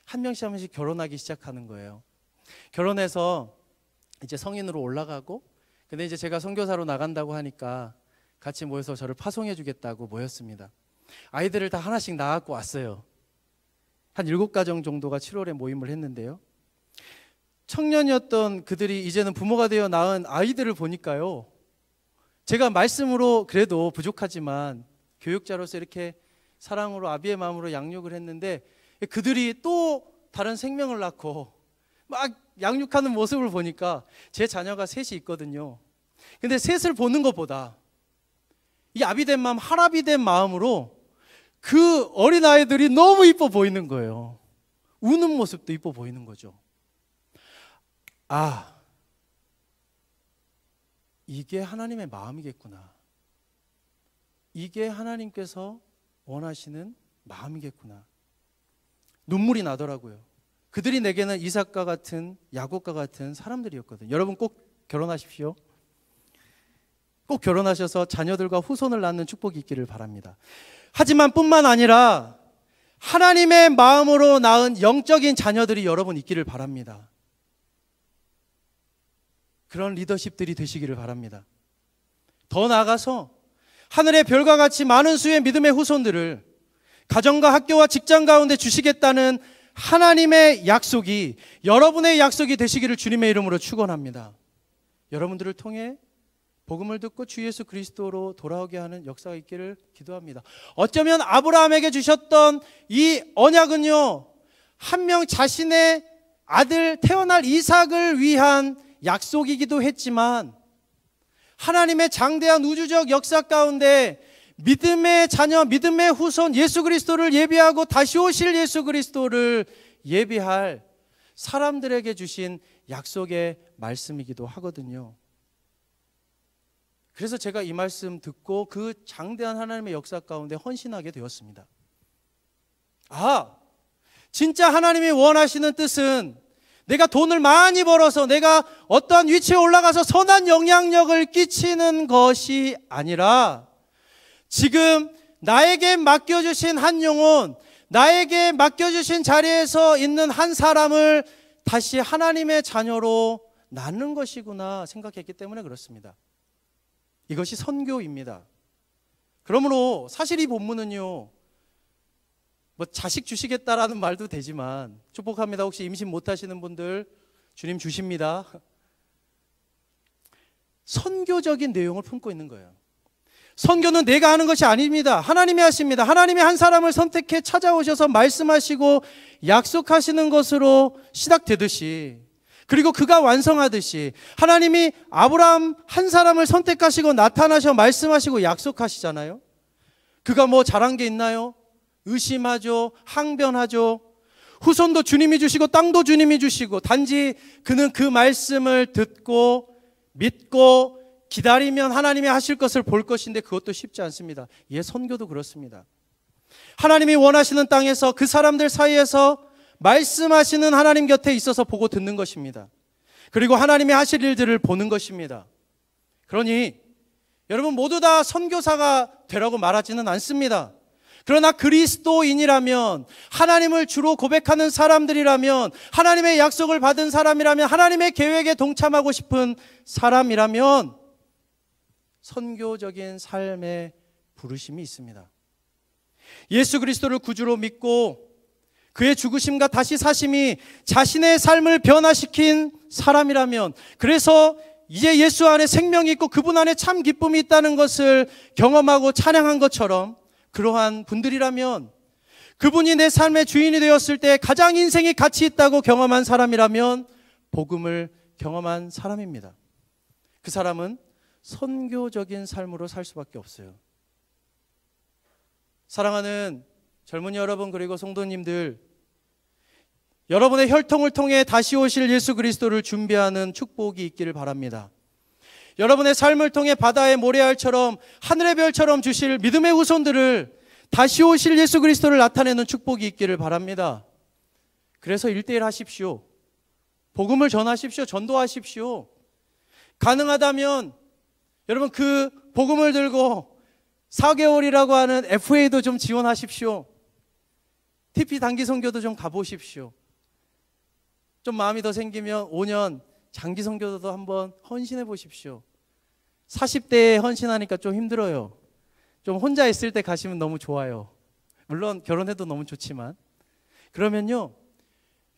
한 명씩 결혼하기 시작하는 거예요. 결혼해서 이제 성인으로 올라가고, 근데 이제 제가 선교사로 나간다고 하니까 같이 모여서 저를 파송해 주겠다고 모였습니다. 아이들을 다 하나씩 낳았고 왔어요. 한 7가정 정도가 7월에 모임을 했는데요. 청년이었던 그들이 이제는 부모가 되어 낳은 아이들을 보니까요, 제가 말씀으로 그래도 부족하지만 교육자로서 이렇게 사랑으로 아비의 마음으로 양육을 했는데, 그들이 또 다른 생명을 낳고 막 양육하는 모습을 보니까, 제 자녀가 셋이 있거든요. 근데 셋을 보는 것보다 이 아비된 마음, 할아비된 마음으로 그 어린아이들이 너무 이뻐 보이는 거예요. 우는 모습도 이뻐 보이는 거죠. 아, 이게 하나님의 마음이겠구나. 이게 하나님께서 원하시는 마음이겠구나. 눈물이 나더라고요. 그들이 내게는 이삭과 같은, 야곱과 같은 사람들이었거든요. 여러분 꼭 결혼하십시오. 꼭 결혼하셔서 자녀들과 후손을 낳는 축복이 있기를 바랍니다. 하지만 뿐만 아니라 하나님의 마음으로 낳은 영적인 자녀들이 여러분 있기를 바랍니다. 그런 리더십들이 되시기를 바랍니다. 더 나아가서 하늘의 별과 같이 많은 수의 믿음의 후손들을 가정과 학교와 직장 가운데 주시겠다는 하나님의 약속이 여러분의 약속이 되시기를 주님의 이름으로 축원합니다. 여러분들을 통해 복음을 듣고 주 예수 그리스도로 돌아오게 하는 역사가 있기를 기도합니다. 어쩌면 아브라함에게 주셨던 이 언약은요, 한 명 자신의 아들 태어날 이삭을 위한 약속이기도 했지만 하나님의 장대한 우주적 역사 가운데 믿음의 자녀, 믿음의 후손 예수 그리스도를 예비하고 다시 오실 예수 그리스도를 예비할 사람들에게 주신 약속의 말씀이기도 하거든요. 그래서 제가 이 말씀 듣고 그 장대한 하나님의 역사 가운데 헌신하게 되었습니다. 진짜 하나님이 원하시는 뜻은 내가 돈을 많이 벌어서 내가 어떠한 위치에 올라가서 선한 영향력을 끼치는 것이 아니라 지금 나에게 맡겨주신 한 영혼, 나에게 맡겨주신 자리에서 있는 한 사람을 다시 하나님의 자녀로 낳는 것이구나 생각했기 때문에 그렇습니다. 이것이 선교입니다. 그러므로 사실 이 본문은요, 자식 주시겠다라는 말도 되지만 축복합니다. 혹시 임신 못하시는 분들 주님 주십니다. 선교적인 내용을 품고 있는 거예요. 선교는 내가 하는 것이 아닙니다. 하나님이 하십니다. 하나님이 한 사람을 선택해 찾아오셔서 말씀하시고 약속하시는 것으로 시작되듯이, 그리고 그가 완성하듯이 하나님이 아브라함 한 사람을 선택하시고 나타나셔 말씀하시고 약속하시잖아요. 그가 뭐 잘한 게 있나요? 의심하죠. 항변하죠. 후손도 주님이 주시고 땅도 주님이 주시고, 단지 그는 그 말씀을 듣고 믿고 기다리면 하나님이 하실 것을 볼 것인데 그것도 쉽지 않습니다. 선교도 그렇습니다. 하나님이 원하시는 땅에서 그 사람들 사이에서 말씀하시는 하나님 곁에 있어서 보고 듣는 것입니다. 그리고 하나님이 하실 일들을 보는 것입니다. 그러니 여러분 모두 다 선교사가 되라고 말하지는 않습니다. 그러나 그리스도인이라면, 하나님을 주로 고백하는 사람들이라면, 하나님의 약속을 받은 사람이라면, 하나님의 계획에 동참하고 싶은 사람이라면 선교적인 삶의 부르심이 있습니다. 예수 그리스도를 구주로 믿고 그의 죽으심과 다시 사심이 자신의 삶을 변화시킨 사람이라면, 그래서 이제 예수 안에 생명이 있고 그분 안에 참 기쁨이 있다는 것을 경험하고 찬양한 것처럼 그러한 분들이라면, 그분이 내 삶의 주인이 되었을 때 가장 인생이 가치 있다고 경험한 사람이라면 복음을 경험한 사람입니다. 그 사람은 선교적인 삶으로 살 수밖에 없어요. 사랑하는 젊은이 여러분, 그리고 성도님들, 여러분의 혈통을 통해 다시 오실 예수 그리스도를 준비하는 축복이 있기를 바랍니다. 여러분의 삶을 통해 바다의 모래알처럼 하늘의 별처럼 주실 믿음의 후손들을, 다시 오실 예수 그리스도를 나타내는 축복이 있기를 바랍니다. 그래서 1:1 하십시오. 복음을 전하십시오. 전도하십시오. 가능하다면 여러분 그 복음을 들고 4개월이라고 하는 FA도 좀 지원하십시오. TP 단기 선교도 좀 가보십시오. 좀 마음이 더 생기면 5년 장기 선교도 한번 헌신해 보십시오. 40대에 헌신하니까 좀 힘들어요. 좀 혼자 있을 때 가시면 너무 좋아요. 물론 결혼해도 너무 좋지만, 그러면요,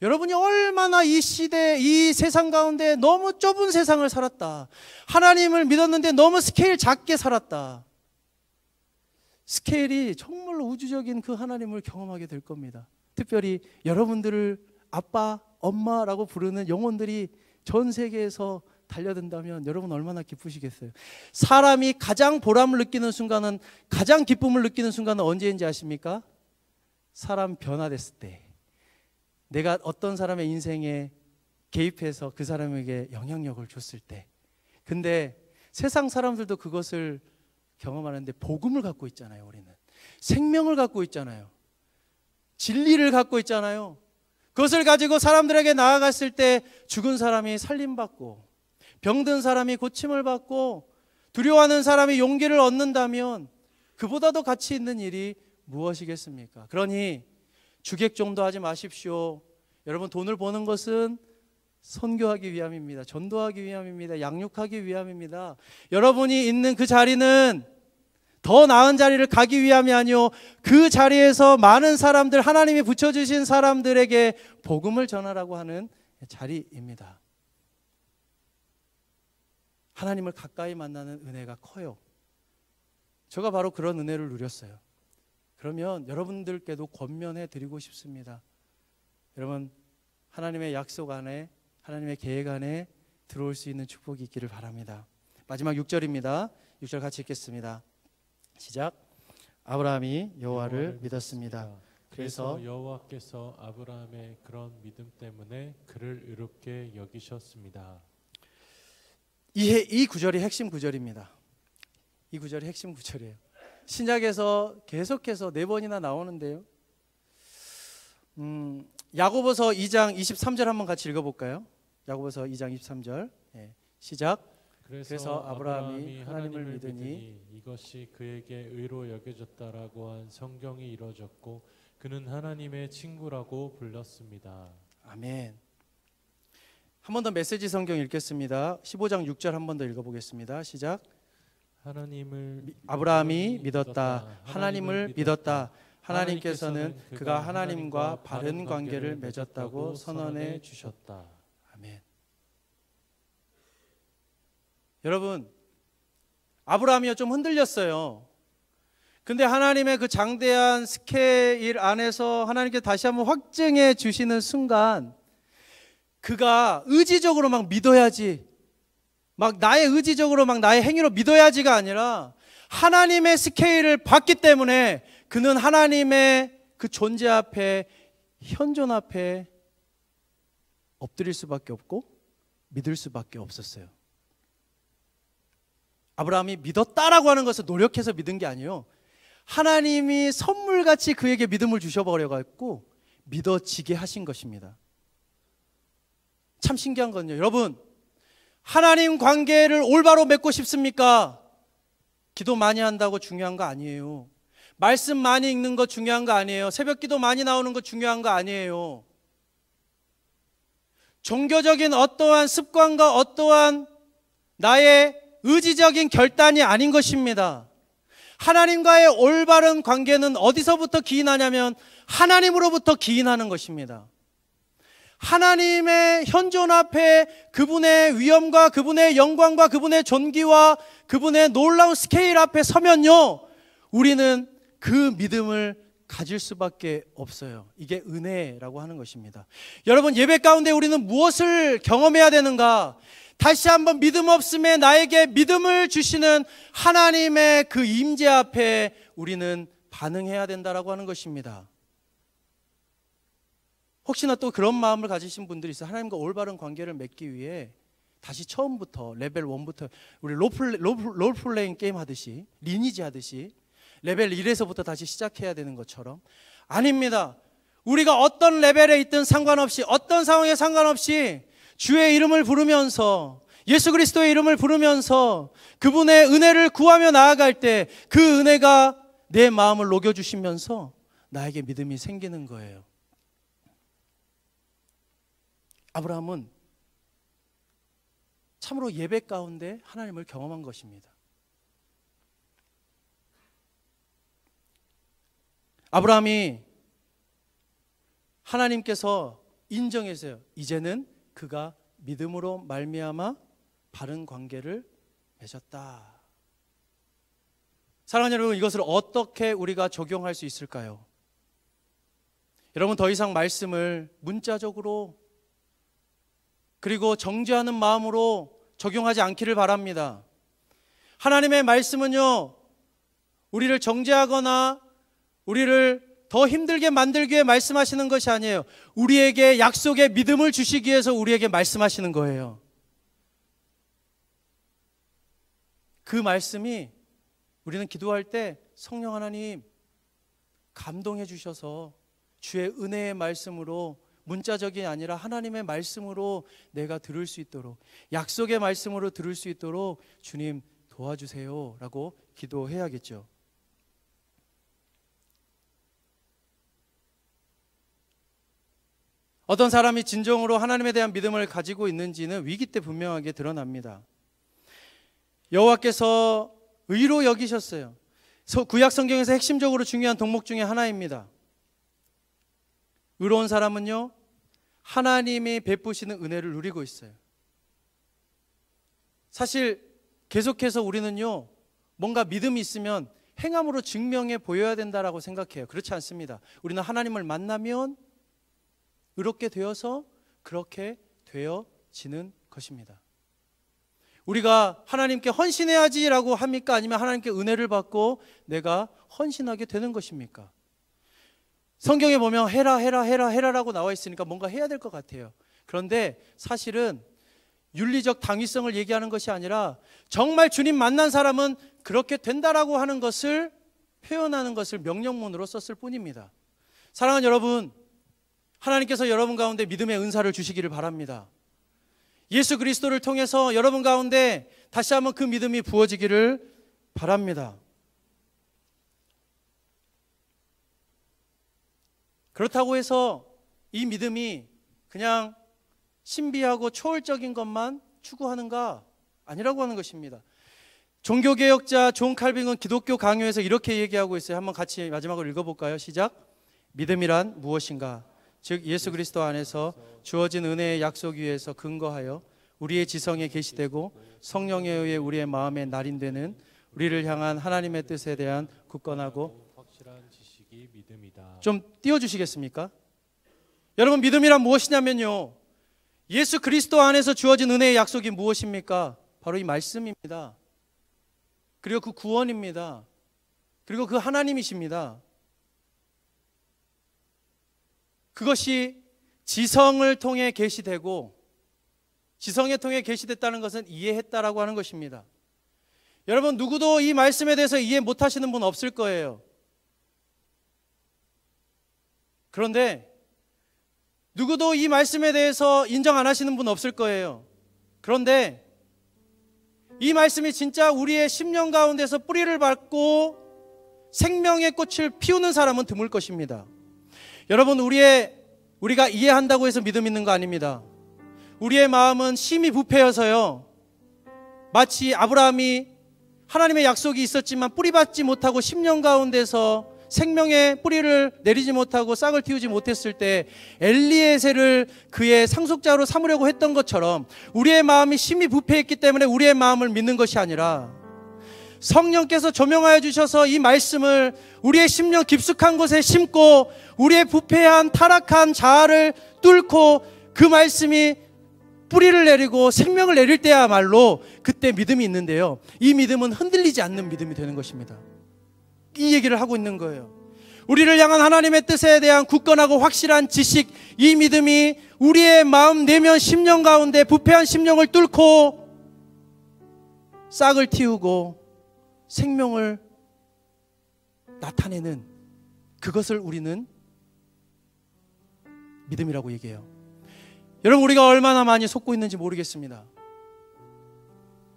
여러분이 얼마나 이 시대, 이 세상 가운데 너무 좁은 세상을 살았다, 하나님을 믿었는데 너무 스케일 작게 살았다, 스케일이 정말로 우주적인 그 하나님을 경험하게 될 겁니다. 특별히 여러분들을 아빠, 엄마라고 부르는 영혼들이 전 세계에서 달려든다면 여러분 얼마나 기쁘시겠어요. 사람이 가장 보람을 느끼는 순간은, 가장 기쁨을 느끼는 순간은 언제인지 아십니까? 사람 변화됐을 때, 내가 어떤 사람의 인생에 개입해서 그 사람에게 영향력을 줬을 때. 근데 세상 사람들도 그것을 경험하는데 복음을 갖고 있잖아요. 우리는 생명을 갖고 있잖아요. 진리를 갖고 있잖아요. 그것을 가지고 사람들에게 나아갔을 때 죽은 사람이 살림받고, 병든 사람이 고침을 받고, 두려워하는 사람이 용기를 얻는다면 그보다도 가치 있는 일이 무엇이겠습니까? 그러니 주객종도 하지 마십시오. 여러분, 돈을 버는 것은 선교하기 위함입니다. 전도하기 위함입니다. 양육하기 위함입니다. 여러분이 있는 그 자리는 더 나은 자리를 가기 위함이 아니요, 그 자리에서 많은 사람들, 하나님이 붙여주신 사람들에게 복음을 전하라고 하는 자리입니다. 하나님을 가까이 만나는 은혜가 커요. 제가 바로 그런 은혜를 누렸어요. 그러면 여러분들께도 권면해 드리고 싶습니다. 여러분, 하나님의 약속 안에, 하나님의 계획 안에 들어올 수 있는 축복이 있기를 바랍니다. 마지막 6절입니다. 6절 같이 읽겠습니다. 시작. 아브라함이 여호와를 믿었습니다. 그래서 여호와께서 아브라함의 그런 믿음 때문에 그를 의롭게 여기셨습니다. 이 구절이 핵심 구절입니다. 이 구절이 핵심 구절이에요. 신약에서 계속해서 4번이나 나오는데요. 야고보서 2장 23절 한번 같이 읽어볼까요? 야고보서 2장 23절. 시작. 그래서 아브라함이 하나님을 믿으니 이것이 그에게 의로 여겨졌다라고 한 성경이 이루어졌고 그는 하나님의 친구라고 불렸습니다. 아멘. 한 번 더 메시지 성경 읽겠습니다. 15장 6절 한 번 더 읽어보겠습니다. 시작. 아브라함이 믿었다. 하나님을 믿었다. 하나님께서는 그가 하나님과 바른 관계를 맺었다고 선언해 주셨다. 아멘. 여러분, 아브라함이요 좀 흔들렸어요. 근데 하나님의 그 장대한 스케일 안에서 하나님께 다시 한번 확증해 주시는 순간 그가 의지적으로 막 믿어야지, 막 나의 의지적으로 막 나의 행위로 믿어야지가 아니라 하나님의 스케일을 봤기 때문에 그는 하나님의 그 존재 앞에, 현존 앞에 엎드릴 수밖에 없고 믿을 수밖에 없었어요. 아브라함이 믿었다라고 하는 것을 노력해서 믿은 게 아니에요. 하나님이 선물같이 그에게 믿음을 주셔버려갖고 믿어지게 하신 것입니다. 참 신기한 건요, 여러분, 하나님 관계를 올바로 맺고 싶습니까? 기도 많이 한다고 중요한 거 아니에요. 말씀 많이 읽는 거 중요한 거 아니에요. 새벽 기도 많이 나오는 거 중요한 거 아니에요. 종교적인 어떠한 습관과 어떠한 나의 의지적인 결단이 아닌 것입니다. 하나님과의 올바른 관계는 어디서부터 기인하냐면 하나님으로부터 기인하는 것입니다. 하나님의 현존 앞에 그분의 위엄과 그분의 영광과 그분의 존귀와 그분의 놀라운 스케일 앞에 서면요, 우리는 그 믿음을 가질 수밖에 없어요. 이게 은혜라고 하는 것입니다. 여러분, 예배 가운데 우리는 무엇을 경험해야 되는가? 다시 한번 믿음 없음에 나에게 믿음을 주시는 하나님의 그 임재 앞에 우리는 반응해야 된다라고 하는 것입니다. 혹시나 또 그런 마음을 가지신 분들이 있어요. 하나님과 올바른 관계를 맺기 위해 다시 처음부터 레벨 1부터 우리 롤플레잉 게임 하듯이, 리니지 하듯이 레벨 1에서부터 다시 시작해야 되는 것처럼, 아닙니다. 우리가 어떤 레벨에 있든 상관없이, 어떤 상황에 상관없이 주의 이름을 부르면서, 예수 그리스도의 이름을 부르면서 그분의 은혜를 구하며 나아갈 때 그 은혜가 내 마음을 녹여주시면서 나에게 믿음이 생기는 거예요. 아브라함은 참으로 예배 가운데 하나님을 경험한 것입니다. 아브라함이 하나님께서 인정해서요, 이제는 그가 믿음으로 말미암아 바른 관계를 맺었다. 사랑하는 여러분, 이것을 어떻게 우리가 적용할 수 있을까요? 여러분, 더 이상 말씀을 문자적으로 그리고 정죄하는 마음으로 적용하지 않기를 바랍니다. 하나님의 말씀은요, 우리를 정죄하거나 우리를 더 힘들게 만들기 위해 말씀하시는 것이 아니에요. 우리에게 약속의 믿음을 주시기 위해서 우리에게 말씀하시는 거예요. 그 말씀이 우리는 기도할 때 성령 하나님 감동해 주셔서 주의 은혜의 말씀으로, 문자적이 아니라 하나님의 말씀으로 내가 들을 수 있도록, 약속의 말씀으로 들을 수 있도록 주님 도와주세요 라고 기도해야겠죠. 어떤 사람이 진정으로 하나님에 대한 믿음을 가지고 있는지는 위기 때 분명하게 드러납니다. 여호와께서 의로 여기셨어요. 구약 성경에서 핵심적으로 중요한 덕목 중에 하나입니다. 의로운 사람은요, 하나님이 베푸시는 은혜를 누리고 있어요. 사실 계속해서 우리는요, 뭔가 믿음이 있으면 행함으로 증명해 보여야 된다라고 생각해요. 그렇지 않습니다. 우리는 하나님을 만나면 의롭게 되어서 그렇게 되어지는 것입니다. 우리가 하나님께 헌신해야지라고 합니까? 아니면 하나님께 은혜를 받고 내가 헌신하게 되는 것입니까? 성경에 보면 해라라고 나와 있으니까 뭔가 해야 될 것 같아요. 그런데 사실은 윤리적 당위성을 얘기하는 것이 아니라 정말 주님 만난 사람은 그렇게 된다라고 하는 것을 표현하는 것을 명령문으로 썼을 뿐입니다. 사랑하는 여러분, 하나님께서 여러분 가운데 믿음의 은사를 주시기를 바랍니다. 예수 그리스도를 통해서 여러분 가운데 다시 한번 그 믿음이 부어지기를 바랍니다. 그렇다고 해서 이 믿음이 그냥 신비하고 초월적인 것만 추구하는가? 아니라고 하는 것입니다. 종교개혁자 존 칼빈은 기독교 강요에서 이렇게 얘기하고 있어요. 한번 같이 마지막으로 읽어볼까요? 시작. 믿음이란 무엇인가? 즉 예수 그리스도 안에서 주어진 은혜의 약속 위에서 근거하여 우리의 지성에 계시되고 성령에 의해 우리의 마음에 날인되는 우리를 향한 하나님의 뜻에 대한 굳건하고 확실한 지식이 믿음이다. 좀 띄워주시겠습니까? 여러분, 믿음이란 무엇이냐면요, 예수 그리스도 안에서 주어진 은혜의 약속이 무엇입니까? 바로 이 말씀입니다. 그리고 그 구원입니다. 그리고 그 하나님이십니다. 그것이 지성을 통해 계시되고, 지성에 통해 계시됐다는 것은 이해했다라고 하는 것입니다. 여러분, 누구도 이 말씀에 대해서 이해 못하시는 분 없을 거예요. 그런데 누구도 이 말씀에 대해서 인정 안 하시는 분 없을 거예요. 그런데 이 말씀이 진짜 우리의 심령 가운데서 뿌리를 받고 생명의 꽃을 피우는 사람은 드물 것입니다. 여러분, 우리가 이해한다고 해서 믿음 있는 거 아닙니다. 우리의 마음은 심히 부패여서요, 마치 아브라함이 하나님의 약속이 있었지만 뿌리받지 못하고 10년 가운데서 생명의 뿌리를 내리지 못하고 싹을 틔우지 못했을 때 엘리에셀을 그의 상속자로 삼으려고 했던 것처럼 우리의 마음이 심히 부패했기 때문에 우리의 마음을 믿는 것이 아니라 성령께서 조명하여 주셔서 이 말씀을 우리의 심령 깊숙한 곳에 심고 우리의 부패한 타락한 자아를 뚫고 그 말씀이 뿌리를 내리고 생명을 내릴 때야말로 그때 믿음이 있는데요, 이 믿음은 흔들리지 않는 믿음이 되는 것입니다. 이 얘기를 하고 있는 거예요. 우리를 향한 하나님의 뜻에 대한 굳건하고 확실한 지식, 이 믿음이 우리의 마음 내면 심령 가운데 부패한 심령을 뚫고 싹을 틔우고 생명을 나타내는 그것을 우리는 믿음이라고 얘기해요. 여러분, 우리가 얼마나 많이 속고 있는지 모르겠습니다.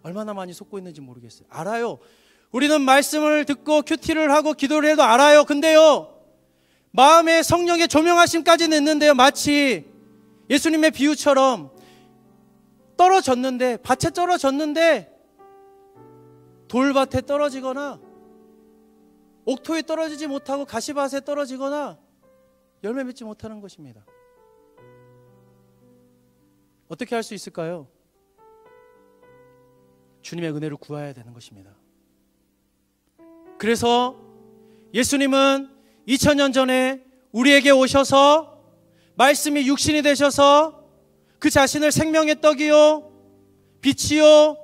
얼마나 많이 속고 있는지 모르겠어요. 알아요. 우리는 말씀을 듣고 큐티를 하고 기도를 해도 알아요. 근데요, 마음에 성령의 조명하심까지는 있는데요, 마치 예수님의 비유처럼 떨어졌는데, 밭에 떨어졌는데 돌밭에 떨어지거나 옥토에 떨어지지 못하고 가시밭에 떨어지거나 열매 맺지 못하는 것입니다. 어떻게 할 수 있을까요? 주님의 은혜를 구해야 되는 것입니다. 그래서 예수님은 2000년 전에 우리에게 오셔서 말씀이 육신이 되셔서 그 자신을 생명의 떡이요 빛이요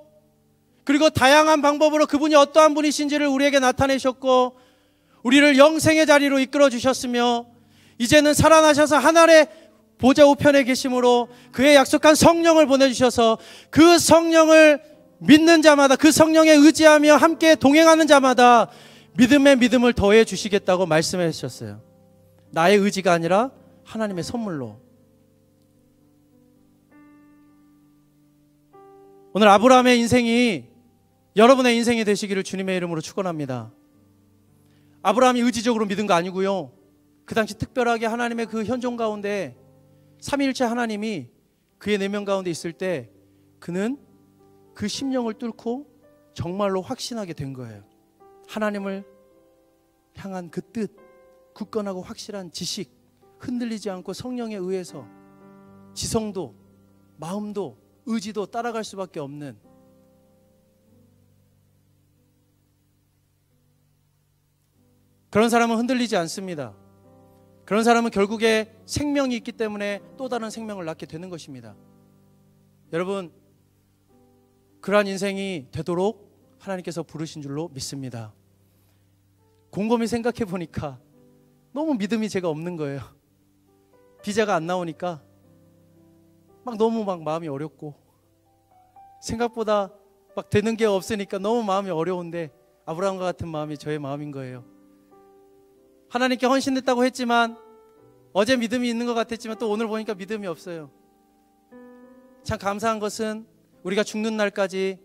그리고 다양한 방법으로 그분이 어떠한 분이신지를 우리에게 나타내셨고 우리를 영생의 자리로 이끌어 주셨으며 이제는 살아나셔서 하늘의 보좌 우편에 계심으로 그의 약속한 성령을 보내주셔서 그 성령을 믿는 자마다, 그 성령에 의지하며 함께 동행하는 자마다 믿음에 믿음을 더해 주시겠다고 말씀해 주셨어요. 나의 의지가 아니라 하나님의 선물로. 오늘 아브라함의 인생이 여러분의 인생이 되시기를 주님의 이름으로 축원합니다. 아브라함이 의지적으로 믿은 거 아니고요. 그 당시 특별하게 하나님의 그 현존 가운데 삼위일체 하나님이 그의 내면 가운데 있을 때 그는 그 심령을 뚫고 정말로 확신하게 된 거예요. 하나님을 향한 그 뜻, 굳건하고 확실한 지식, 흔들리지 않고 성령에 의해서 지성도 마음도 의지도 따라갈 수밖에 없는, 그런 사람은 흔들리지 않습니다. 그런 사람은 결국에 생명이 있기 때문에 또 다른 생명을 낳게 되는 것입니다. 여러분, 그러한 인생이 되도록 하나님께서 부르신 줄로 믿습니다. 곰곰이 생각해 보니까 너무 믿음이 제가 없는 거예요. 비자가 안 나오니까 너무 마음이 어렵고, 생각보다 되는 게 없으니까 너무 마음이 어려운데, 아브라함과 같은 마음이 저의 마음인 거예요. 하나님께 헌신했다고 했지만, 어제 믿음이 있는 것 같았지만 또 오늘 보니까 믿음이 없어요. 참 감사한 것은 우리가 죽는 날까지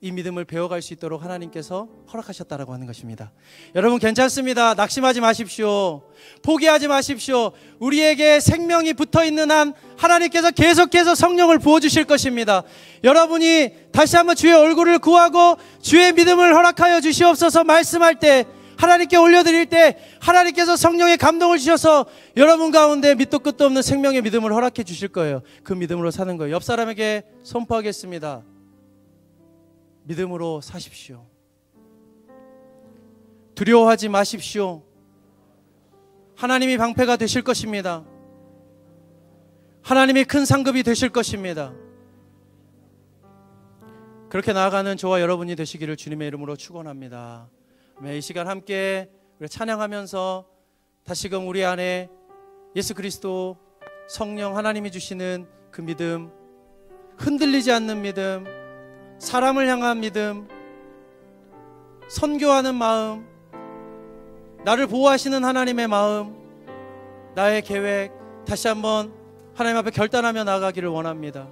이 믿음을 배워갈 수 있도록 하나님께서 허락하셨다라고 하는 것입니다. 여러분, 괜찮습니다. 낙심하지 마십시오. 포기하지 마십시오. 우리에게 생명이 붙어있는 한 하나님께서 계속해서 성령을 부어주실 것입니다. 여러분이 다시 한번 주의 얼굴을 구하고 주의 믿음을 허락하여 주시옵소서 말씀할 때, 하나님께 올려드릴 때 하나님께서 성령의 감동을 주셔서 여러분 가운데 밑도 끝도 없는 생명의 믿음을 허락해 주실 거예요. 그 믿음으로 사는 거예요. 옆 사람에게 선포하겠습니다. 믿음으로 사십시오. 두려워하지 마십시오. 하나님이 방패가 되실 것입니다. 하나님이 큰 상급이 되실 것입니다. 그렇게 나아가는 저와 여러분이 되시기를 주님의 이름으로 축원합니다. 이 시간 함께 우리 찬양하면서 다시금 우리 안에 예수 그리스도 성령 하나님이 주시는 그 믿음, 흔들리지 않는 믿음, 사람을 향한 믿음, 선교하는 마음, 나를 보호하시는 하나님의 마음, 나의 계획 다시 한번 하나님 앞에 결단하며 나아가기를 원합니다.